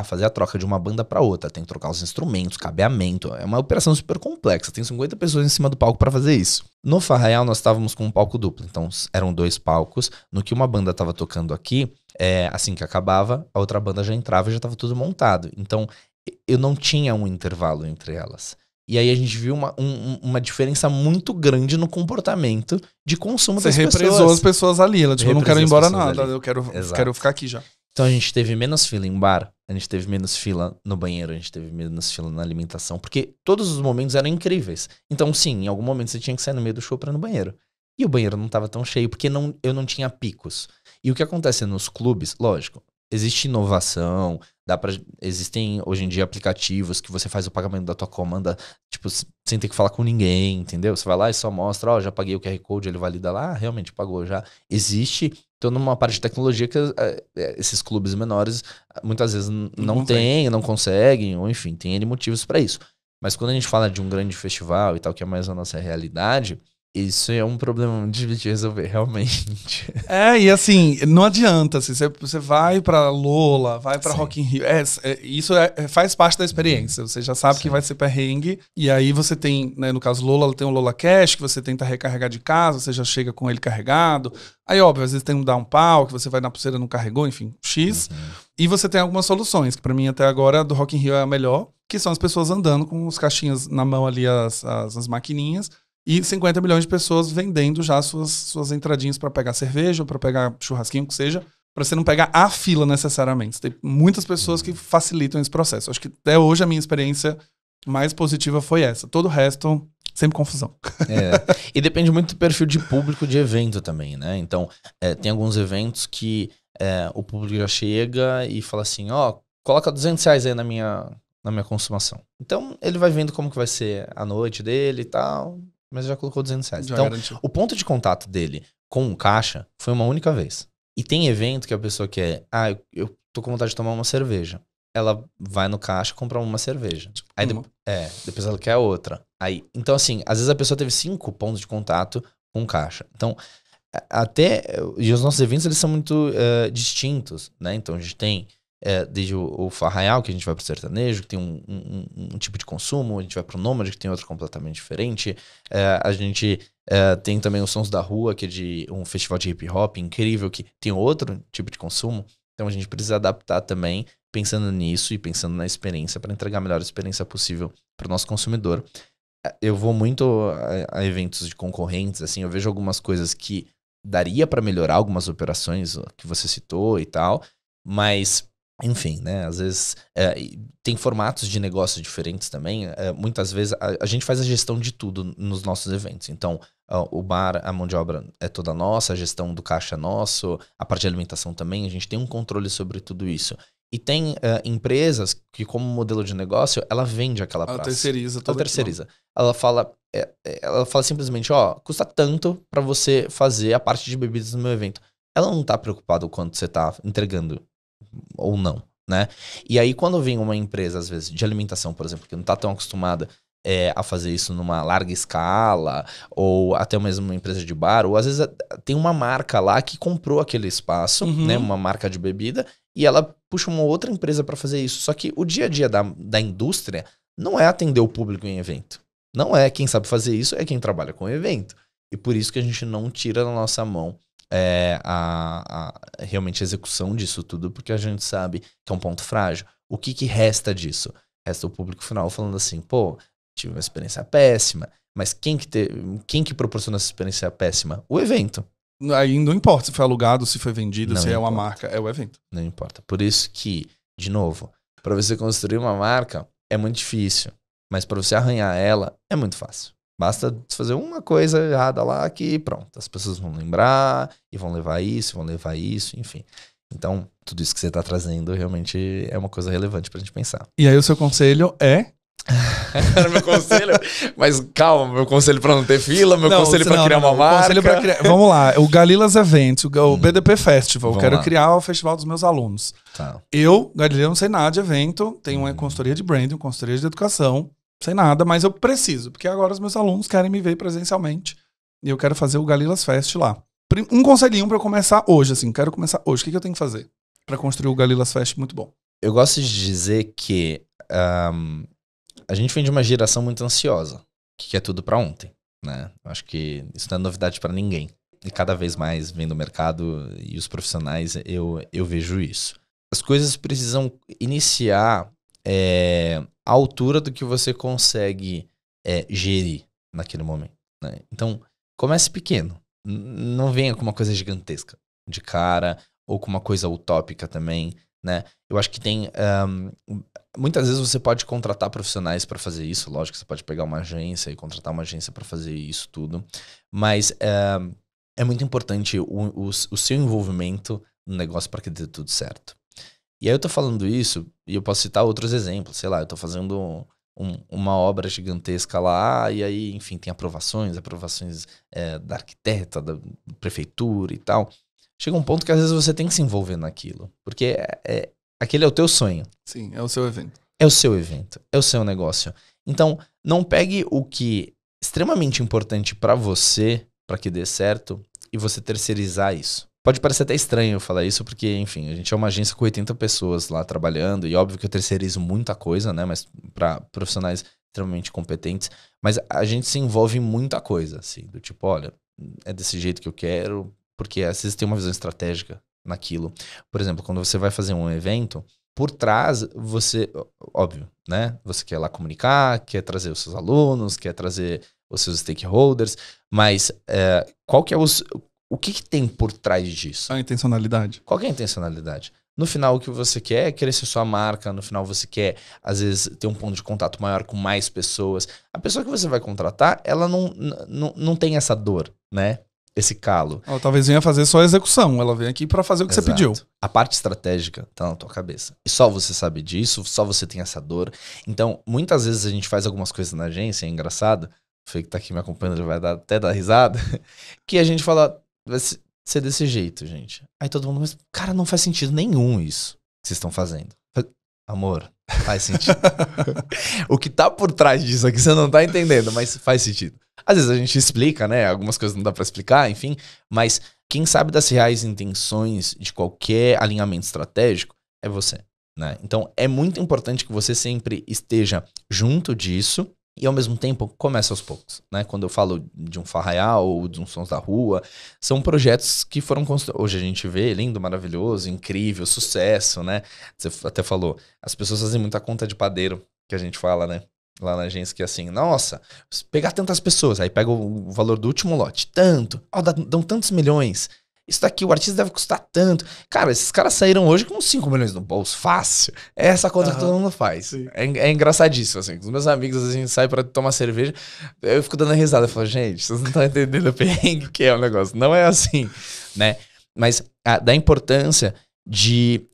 fazer a troca de uma banda para outra. Tem que trocar os instrumentos, cabeamento. É uma operação super complexa. Tem 50 pessoas em cima do palco para fazer isso. No Farraial, nós estávamos com um palco duplo. Então, eram 2 palcos. No que uma banda estava tocando aqui, assim que acabava, a outra banda já entrava e já estava tudo montado. Então, eu não tinha um intervalo entre elas. E aí a gente viu uma diferença muito grande no comportamento de consumo das pessoas. Você represou as pessoas ali. Ela tipo, eu não quero ir embora nada, eu quero ficar aqui já. Então a gente teve menos fila em bar, a gente teve menos fila no banheiro, a gente teve menos fila na alimentação, porque todos os momentos eram incríveis. Então sim, em algum momento você tinha que sair no meio do show pra ir no banheiro. E o banheiro não estava tão cheio, porque eu não tinha picos. E o que acontece nos clubes, lógico, existe inovação, existem hoje em dia aplicativos que você faz o pagamento da tua comanda, tipo, sem ter que falar com ninguém, entendeu? Você vai lá e só mostra, ó, já paguei o QR Code, ele valida lá, realmente pagou já. Existe toda uma parte de tecnologia que esses clubes menores muitas vezes não têm, não conseguem, ou enfim, tem N motivos para isso. Mas quando a gente fala de um grande festival e tal, que é mais a nossa realidade, isso é um problema muito difícil de resolver, realmente. E assim, não adianta. Assim, você vai pra Lola, vai pra Rock in Rio. Isso faz parte da experiência. Você já sabe que vai ser perrengue. E aí você tem, né, no caso Lola, tem o Lola Cash, que você tenta recarregar de casa, você já chega com ele carregado. Aí, óbvio, às vezes tem um downpal, que você vai na pulseira, não carregou, enfim, X. E você tem algumas soluções, que pra mim até agora do Rock in Rio é a melhor, que são as pessoas andando com os caixinhas na mão ali, as maquininhas. E 50 milhões de pessoas vendendo já suas entradinhas para pegar cerveja, ou para pegar churrasquinho, o que seja, para você não pegar a fila necessariamente. Tem muitas pessoas que facilitam esse processo. Acho que até hoje a minha experiência mais positiva foi essa. Todo o resto, sempre confusão. E depende muito do perfil de público de evento também, né? Então, tem alguns eventos que o público já chega e fala assim, ó, coloca R$200 aí na minha consumação. Então, ele vai vendo como que vai ser a noite dele e tal... mas já colocou R$200. Então, o ponto de contato dele com o caixa foi uma única vez. E tem evento que a pessoa quer, eu tô com vontade de tomar uma cerveja. Ela vai no caixa comprar uma cerveja. Aí depois ela quer outra. Então, assim, às vezes a pessoa teve 5 pontos de contato com o caixa. Então, e os nossos eventos, eles são muito distintos, né? Então, a gente tem desde o Farraial, que a gente vai pro sertanejo, que tem um tipo de consumo, a gente vai pro Nômade, que tem outro completamente diferente. A gente tem também os Sons da Rua, que é de um festival de hip hop incrível, que tem outro tipo de consumo. Então a gente precisa adaptar também, pensando nisso e pensando na experiência, para entregar a melhor experiência possível para o nosso consumidor. Eu vou muito a eventos de concorrentes, assim, eu vejo algumas coisas que daria para melhorar, algumas operações que você citou e tal, mas... enfim, né? Às vezes tem formatos de negócios diferentes também. Muitas vezes a gente faz a gestão de tudo nos nossos eventos. Então, o bar, a mão de obra é toda nossa, a gestão do caixa é nosso, a parte de alimentação também, a gente tem um controle sobre tudo isso. E tem empresas que, como modelo de negócio, ela vende aquela praça. Ela terceiriza. Ela fala simplesmente, custa tanto para você fazer a parte de bebidas no meu evento. Ela não tá preocupada o quanto você tá entregando ou não, né? E aí quando vem uma empresa, às vezes, de alimentação, por exemplo, que não tá tão acostumada a fazer isso numa larga escala, ou até mesmo uma empresa de bar, ou às vezes tem uma marca lá que comprou aquele espaço, né? Uma marca de bebida, e ela puxa uma outra empresa para fazer isso. Só que o dia a dia da indústria não é atender o público em evento. Não é quem sabe fazer isso, é quem trabalha com evento. E por isso que a gente não tira da nossa mão realmente a execução disso tudo, porque a gente sabe que é um ponto frágil. O que resta disso? Resta o público final falando assim, pô, tive uma experiência péssima, mas quem que proporciona essa experiência péssima? O evento. Aí não importa se foi alugado, se foi vendido, se é uma marca, é o evento. Não importa. Por isso que, de novo, para você construir uma marca é muito difícil, mas para você arranhar ela é muito fácil. Basta fazer uma coisa errada lá que pronto, as pessoas vão lembrar e vão levar isso, enfim. Então, tudo isso que você está trazendo realmente é uma coisa relevante pra gente pensar. E aí o seu conselho é? Era meu conselho, mas calma, meu conselho pra não ter fila, conselho pra criar uma marca. Vamos lá, o Galilas Event, o BDP Festival, eu quero criar o festival dos meus alunos. Tá. Eu, Galileu, não sei nada de evento, tenho uma consultoria de branding, consultoria de educação, sei nada, mas eu preciso, porque agora os meus alunos querem me ver presencialmente e eu quero fazer o Galilas Fest lá. Um conselhinho pra eu começar hoje, assim, quero começar hoje. O que eu tenho que fazer pra construir o Galilas Fest muito bom? Eu gosto de dizer que a gente vem de uma geração muito ansiosa, que quer tudo pra ontem, né? Eu acho que isso não é novidade pra ninguém. E cada vez mais, vendo o mercado e os profissionais, eu vejo isso. As coisas precisam iniciar à altura do que você consegue gerir naquele momento, né? Então, comece pequeno. Não venha com uma coisa gigantesca de cara, ou com uma coisa utópica também, né? Eu acho que tem... muitas vezes você pode contratar profissionais para fazer isso. Lógico que você pode pegar uma agência e contratar uma agência para fazer isso tudo. Mas é muito importante o seu envolvimento no negócio para que dê tudo certo. E aí eu tô falando isso, e eu posso citar outros exemplos, sei lá, eu tô fazendo uma obra gigantesca lá, e aí, enfim, tem aprovações da arquiteta, da prefeitura e tal. Chega um ponto que às vezes você tem que se envolver naquilo, porque aquele é o teu sonho. Sim, é o seu evento. É o seu evento, é o seu negócio. Então, não pegue o que é extremamente importante pra você, pra que dê certo, e você terceirizar isso. Pode parecer até estranho eu falar isso, porque, enfim, a gente é uma agência com 80 pessoas lá trabalhando, e óbvio que eu terceirizo muita coisa, né, mas pra profissionais extremamente competentes, mas a gente se envolve em muita coisa, assim, do tipo, olha, é desse jeito que eu quero, porque às vezes tem uma visão estratégica naquilo. Por exemplo, quando você vai fazer um evento, por trás, você, óbvio, né? Você quer lá comunicar, quer trazer os seus alunos, quer trazer os seus stakeholders, mas qual que é o que tem por trás disso? A intencionalidade. Qual que é a intencionalidade? No final, o que você quer é crescer sua marca, no final você quer, às vezes, ter um ponto de contato maior com mais pessoas. A pessoa que você vai contratar, ela não tem essa dor, né? Esse calo. Ela talvez venha fazer só a execução. Ela vem aqui pra fazer o que Exato. você pediu. A parte estratégica tá na tua cabeça. E só você sabe disso, só você tem essa dor. Então, muitas vezes a gente faz algumas coisas na agência, é engraçado. O Fê que tá aqui me acompanhando já vai até dar risada. Que a gente fala, vai ser desse jeito, gente. Aí todo mundo, mas, cara, não faz sentido nenhum isso que vocês estão fazendo. Amor, faz sentido. O que tá por trás disso aqui você não tá entendendo, mas faz sentido. Às vezes a gente explica, né? Algumas coisas não dá pra explicar, enfim. Mas quem sabe das reais intenções de qualquer alinhamento estratégico é você, né? Então é muito importante que você sempre esteja junto disso e ao mesmo tempo comece aos poucos, né? Quando eu falo de um Farraial ou de um Sons da Rua, são projetos que foram construídos. Hoje a gente vê lindo, maravilhoso, incrível, sucesso, né? Você até falou, as pessoas fazem muita conta de padeiro, que a gente fala, né? Lá na agência, que é assim, nossa, pegar tantas pessoas, aí pega o valor do último lote, tanto, dão tantos milhões, isso daqui, o artista deve custar tanto. Cara, esses caras saíram hoje com 5 milhões no bolso, fácil. É essa conta que todo mundo faz. É engraçadíssimo, assim, com os meus amigos, a gente sai pra tomar cerveja, eu fico dando risada, eu falo, gente, vocês não estão entendendo o perrengue que é o negócio, não é assim, né? Mas da importância de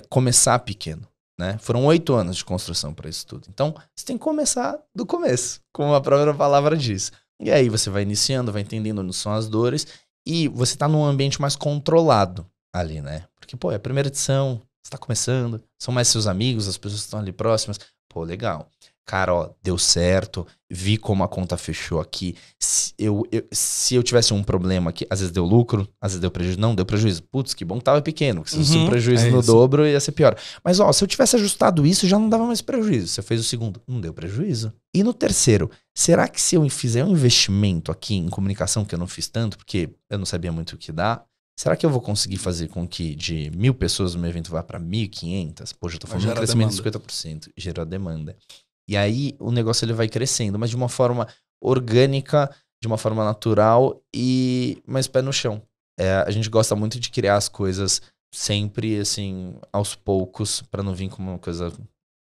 começar pequeno. Né? Foram 8 anos de construção para isso tudo. Então, você tem que começar do começo, como a própria palavra diz. E aí você vai iniciando, vai entendendo onde são as dores e você tá num ambiente mais controlado ali, né? Porque, pô, é a primeira edição, você tá começando, são mais seus amigos, as pessoas que estão ali próximas. Pô, legal. Cara, ó, deu certo, vi como a conta fechou aqui. Se eu tivesse um problema aqui, às vezes deu lucro, às vezes deu prejuízo. Não, deu prejuízo. Putz, que bom que tava pequeno, porque se o prejuízo no dobro ia ser pior. Mas, ó, se eu tivesse ajustado isso, já não dava mais prejuízo. Você fez o segundo, não deu prejuízo. E no terceiro, será que se eu fizer um investimento aqui em comunicação, que eu não fiz tanto, porque eu não sabia muito o que dá, será que eu vou conseguir fazer com que de 1.000 pessoas no meu evento vá para 1.500? Poxa, eu tô falando de um crescimento de 50%. Gerou demanda. E aí o negócio ele vai crescendo, mas de uma forma orgânica, de uma forma natural e mais pé no chão. A gente gosta muito de criar as coisas sempre assim, aos poucos, para não vir como uma coisa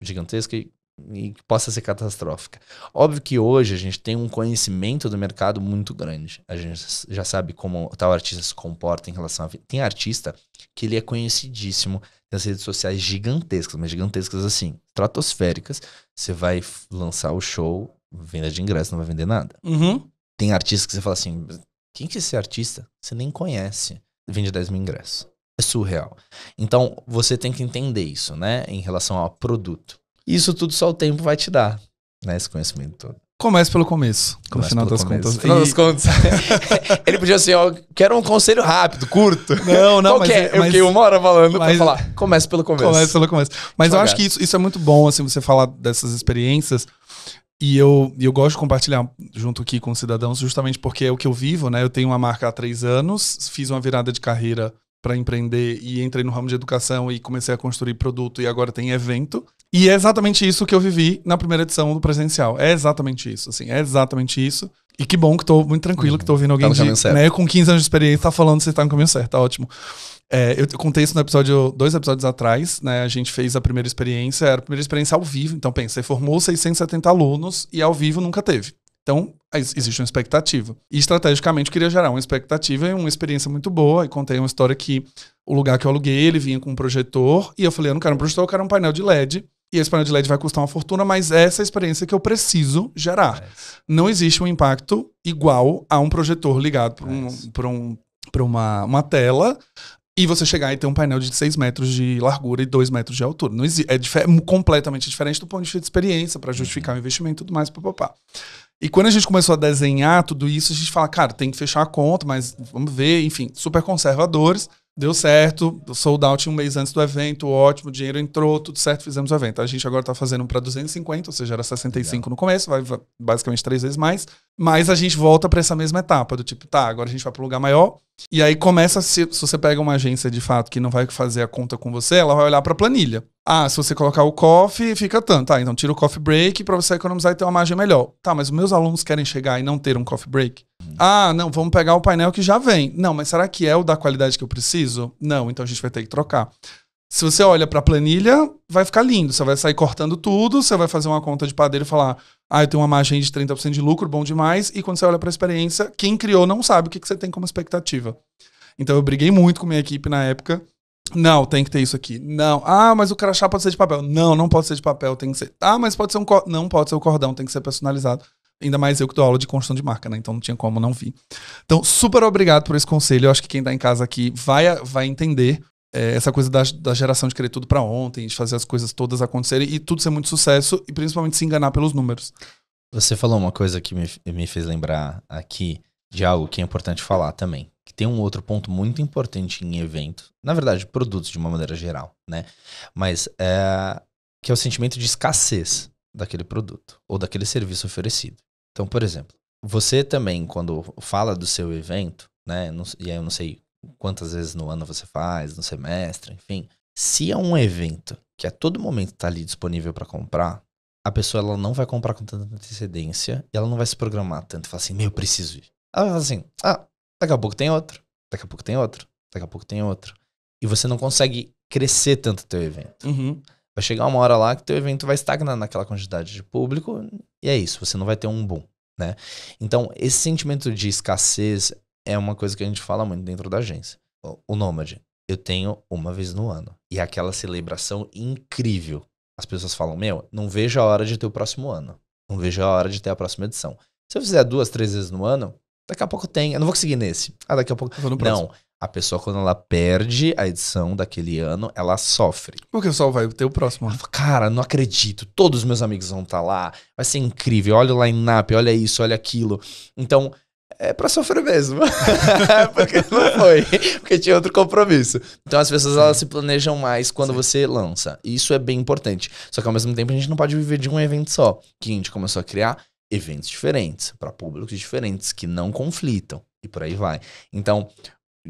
gigantesca e que possa ser catastrófica. Óbvio que hoje a gente tem um conhecimento do mercado muito grande. A gente já sabe como tal artista se comporta em relação a... Tem artista que ele é conhecidíssimo nas redes sociais gigantescas, mas gigantescas assim, estratosféricas. Você vai lançar o show, venda de ingresso, não vai vender nada. Tem artistas que você fala assim, quem que é esse artista? Você nem conhece. Vende 10 mil ingressos. É surreal. Então, você tem que entender isso, né? Em relação ao produto. Isso tudo só o tempo vai te dar, né? Esse conhecimento todo. Comece pelo começo, no final das contas. No final das contas. Ele podia assim, ó, quero um conselho rápido, curto. Não, qual que é? Eu fiquei 1 hora falando pra falar, comece pelo começo. Comece pelo começo. Mas eu acho que isso é muito bom, assim, você falar dessas experiências. E eu gosto de compartilhar junto aqui com os cidadãos, justamente porque é o que eu vivo, né? Eu tenho uma marca há 3 anos, fiz uma virada de carreira para empreender e entrei no ramo de educação e comecei a construir produto e agora tem evento. E é exatamente isso que eu vivi na primeira edição do presencial. É exatamente isso, assim, é exatamente isso. E que bom que tô muito tranquilo que tô ouvindo alguém né, com 15 anos de experiência tá falando que você tá no caminho certo, tá ótimo. Eu contei isso no 2 episódios atrás, né? A gente fez a primeira experiência, era a primeira experiência ao vivo. Então, pensa, você formou 670 alunos e ao vivo nunca teve. Então, existe uma expectativa. E estrategicamente, eu queria gerar uma expectativa e uma experiência muito boa. E contei uma história que o lugar que eu aluguei, ele vinha com um projetor, e eu falei, eu não quero um projetor, eu quero um painel de LED, e esse painel de LED vai custar uma fortuna, mas essa é a experiência que eu preciso gerar. Não existe um impacto igual a um projetor ligado para uma tela, e você chegar e ter um painel de 6 metros de largura e 2 metros de altura. Não existe, completamente diferente do ponto de vista de experiência, para justificar o investimento e tudo mais, papapá. E quando a gente começou a desenhar tudo isso, a gente fala, cara, tem que fechar a conta, mas vamos ver, enfim, super conservadores. Deu certo, sold out um mês antes do evento, ótimo, o dinheiro entrou, tudo certo, fizemos o evento. A gente agora tá fazendo para 250, ou seja, era 65 no começo, vai basicamente 3 vezes mais. Mas a gente volta para essa mesma etapa, do tipo, tá, agora a gente vai para um lugar maior. E aí começa, se você pega uma agência de fato que não vai fazer a conta com você, ela vai olhar para a planilha. Ah, se você colocar o coffee, fica tanto. Tá, então tira o coffee break para você economizar e ter uma margem melhor. Tá, mas os meus alunos querem chegar e não ter um coffee break? Ah, não, vamos pegar o painel que já vem. Não, mas será que é o da qualidade que eu preciso? Não, então a gente vai ter que trocar. Se você olha para a planilha, vai ficar lindo. Você vai sair cortando tudo, você vai fazer uma conta de padeiro e falar, ah, eu tenho uma margem de 30% de lucro, bom demais. E quando você olha para a experiência, quem criou não sabe o que você tem como expectativa. Então eu briguei muito com minha equipe na época. Não, tem que ter isso aqui. Não. Ah, mas o crachá pode ser de papel. Não, não pode ser de papel, tem que ser. Ah, mas pode ser não pode ser o cordão, tem que ser personalizado. Ainda mais eu que dou aula de construção de marca, né? Então não tinha como não vir. Então, super obrigado por esse conselho. Eu acho que quem tá em casa aqui vai entender essa coisa da geração de querer tudo pra ontem, de fazer as coisas todas acontecerem e tudo ser muito sucesso e principalmente se enganar pelos números. Você falou uma coisa que me fez lembrar aqui de algo que é importante falar também. Que tem um outro ponto muito importante em eventos. Na verdade, produtos de uma maneira geral, né? Mas que é o sentimento de escassez daquele produto ou daquele serviço oferecido. Então, por exemplo, você também, quando fala do seu evento, né? E aí eu não sei quantas vezes no ano você faz, no semestre, enfim. Se é um evento que a todo momento está ali disponível para comprar, a pessoa ela não vai comprar com tanta antecedência e ela não vai se programar tanto e falar assim, eu preciso ir. Ela vai falar assim, daqui a pouco tem outro, daqui a pouco tem outro, daqui a pouco tem outro. E você não consegue crescer tanto o teu evento. Uhum. Vai chegar uma hora lá que teu evento vai estagnar naquela quantidade de público e é isso, você não vai ter um boom, né? Então, esse sentimento de escassez é uma coisa que a gente fala muito dentro da agência. O Nômade, eu tenho uma vez no ano. E é aquela celebração incrível. As pessoas falam, não vejo a hora de ter o próximo ano. Não vejo a hora de ter a próxima edição. Se eu fizer 2, 3 vezes no ano, daqui a pouco tem. Eu não vou conseguir nesse. Daqui a pouco... Não. A pessoa, quando ela perde a edição daquele ano, ela sofre. Porque só vai ter o próximo. Cara, não acredito. Todos os meus amigos vão estar lá. Vai ser incrível. Olha o line-up, olha isso, olha aquilo. Então, é pra sofrer mesmo. Porque não foi. Porque tinha outro compromisso. Então, as pessoas elas se planejam mais quando você lança. E isso é bem importante. Só que, ao mesmo tempo, a gente não pode viver de um evento só. Que a gente começou a criar eventos diferentes, para públicos diferentes, que não conflitam. E por aí vai. Então...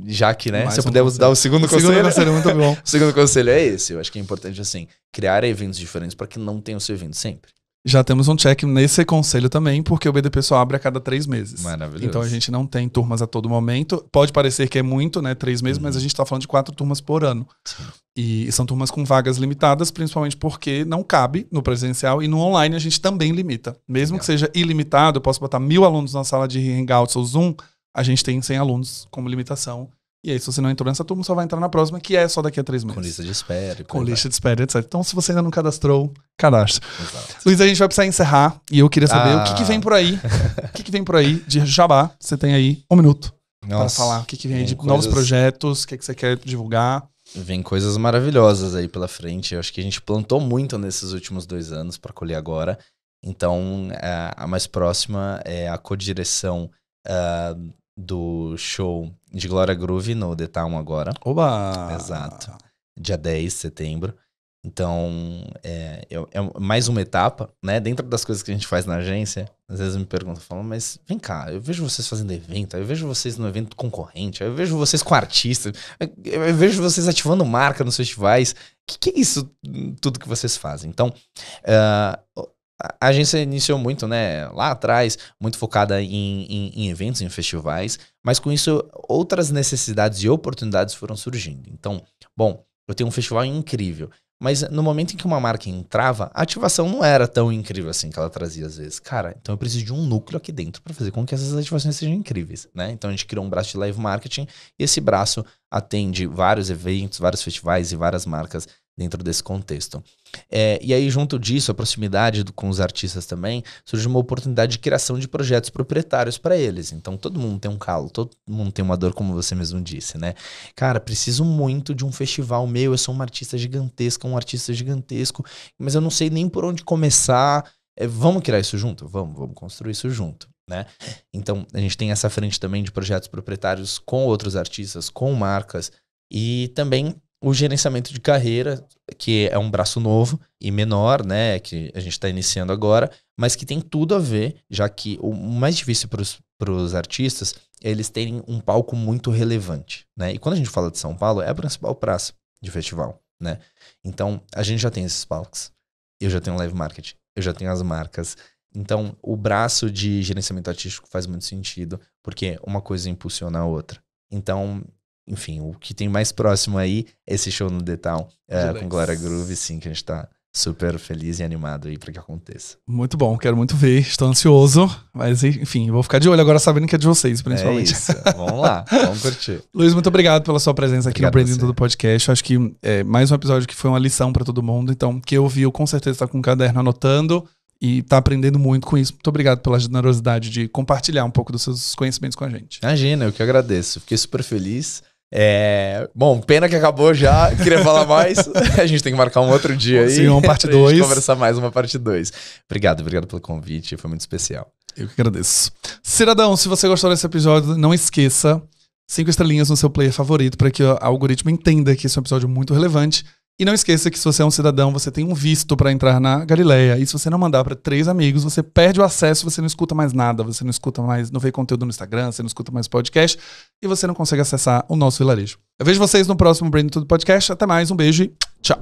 Já que, né, se eu puder dar o segundo conselho. O segundo conselho é muito bom. O segundo conselho é esse. Eu acho que é importante, assim, criar eventos diferentes para que não tenha o seu evento sempre. Já temos um check nesse conselho também, porque o BDP só abre a cada 3 meses. Maravilhoso. Então a gente não tem turmas a todo momento. Pode parecer que é muito, né, 3 meses, mas a gente tá falando de 4 turmas por ano. Sim. E são turmas com vagas limitadas, principalmente porque não cabe no presencial e no online a gente também limita. Mesmo que seja ilimitado, eu posso botar 1000 alunos na sala de Hangouts ou Zoom, a gente tem 100 alunos como limitação. E aí, se você não entrou nessa turma, só vai entrar na próxima, que é só daqui a 3 meses. Com lista de espera. Com lista de espera, etc. Então, se você ainda não cadastrou, cadastre. Exato. Luiz, a gente vai precisar encerrar. E eu queria saber o que vem por aí. O que vem por aí de jabá? Você tem aí 1 minuto para falar. O que vem aí de novos projetos, o que você quer divulgar. Vem coisas maravilhosas aí pela frente. Eu acho que a gente plantou muito nesses últimos 2 anos para colher agora. Então, a mais próxima é a codireção do show de Glória Groove no The Town agora. Oba! Exato. Dia 10 de setembro. Então, é mais uma etapa, né? Dentro das coisas que a gente faz na agência, às vezes me perguntam, falam, mas vem cá, eu vejo vocês fazendo evento, eu vejo vocês no evento concorrente, eu vejo vocês com artistas, eu vejo vocês ativando marca nos festivais. O que é isso tudo que vocês fazem? Então, a agência iniciou muito, né, lá atrás, muito focada em eventos, em festivais, mas com isso outras necessidades e oportunidades foram surgindo. Então, bom, eu tenho um festival incrível, Mas no momento em que uma marca entrava, a ativação não era tão incrível assim que ela trazia às vezes. Cara, então eu preciso de um núcleo aqui dentro para fazer com que essas ativações sejam incríveis, né? Então a gente criou um braço de live marketing e esse braço atende vários eventos, vários festivais e várias marcas dentro desse contexto. E aí, junto disso, a proximidade com os artistas também, surge uma oportunidade de criação de projetos proprietários para eles. Então, todo mundo tem um calo, todo mundo tem uma dor, como você mesmo disse, né? Cara, preciso muito de um festival meu, eu sou uma artista gigantesca, um artista gigantesco, mas eu não sei nem por onde começar. Vamos criar isso junto? Vamos construir isso junto, né? Então, a gente tem essa frente também de projetos proprietários com outros artistas, com marcas, e também o gerenciamento de carreira, que é um braço novo e menor, né, que a gente está iniciando agora, mas que tem tudo a ver, já que o mais difícil para os artistas é eles terem um palco muito relevante, né? E quando a gente fala de São Paulo, é a principal praça de festival, né? Então, a gente já tem esses palcos, eu já tenho o live marketing, eu já tenho as marcas. Então, o braço de gerenciamento artístico faz muito sentido, porque uma coisa impulsiona a outra. Então, enfim, o que tem mais próximo aí é esse show no The Town com Glória Groove, sim, que a gente tá super feliz e animado aí pra que aconteça. Muito bom, quero muito ver, estou ansioso, mas enfim, vou ficar de olho agora sabendo que é de vocês, principalmente. É isso, vamos lá, vamos curtir. Luiz, muito obrigado pela sua presença aqui no Branding Tudo Podcast. Acho que é mais um episódio que foi uma lição pra todo mundo, então, que eu vi, eu com certeza tá com um caderno anotando e tá aprendendo muito com isso. Muito obrigado pela generosidade de compartilhar um pouco dos seus conhecimentos com a gente. Imagina, eu que agradeço, fiquei super feliz. Bom, pena que acabou já, queria falar mais. A gente tem que marcar um outro dia aí. Sim, uma parte 2. Conversar mais uma parte 2. Obrigado pelo convite, foi muito especial. Eu que agradeço. Cidadão, se você gostou desse episódio, não esqueça 5 estrelinhas no seu player favorito para que o algoritmo entenda que esse é um episódio muito relevante. E não esqueça que se você é um cidadão, você tem um visto para entrar na Galileia. E se você não mandar para 3 amigos, você perde o acesso, você não escuta mais nada, você não escuta mais, não vê conteúdo no Instagram, você não escuta mais podcast e você não consegue acessar o nosso vilarejo. Eu vejo vocês no próximo Branding Tudo Podcast. Até mais, um beijo e tchau.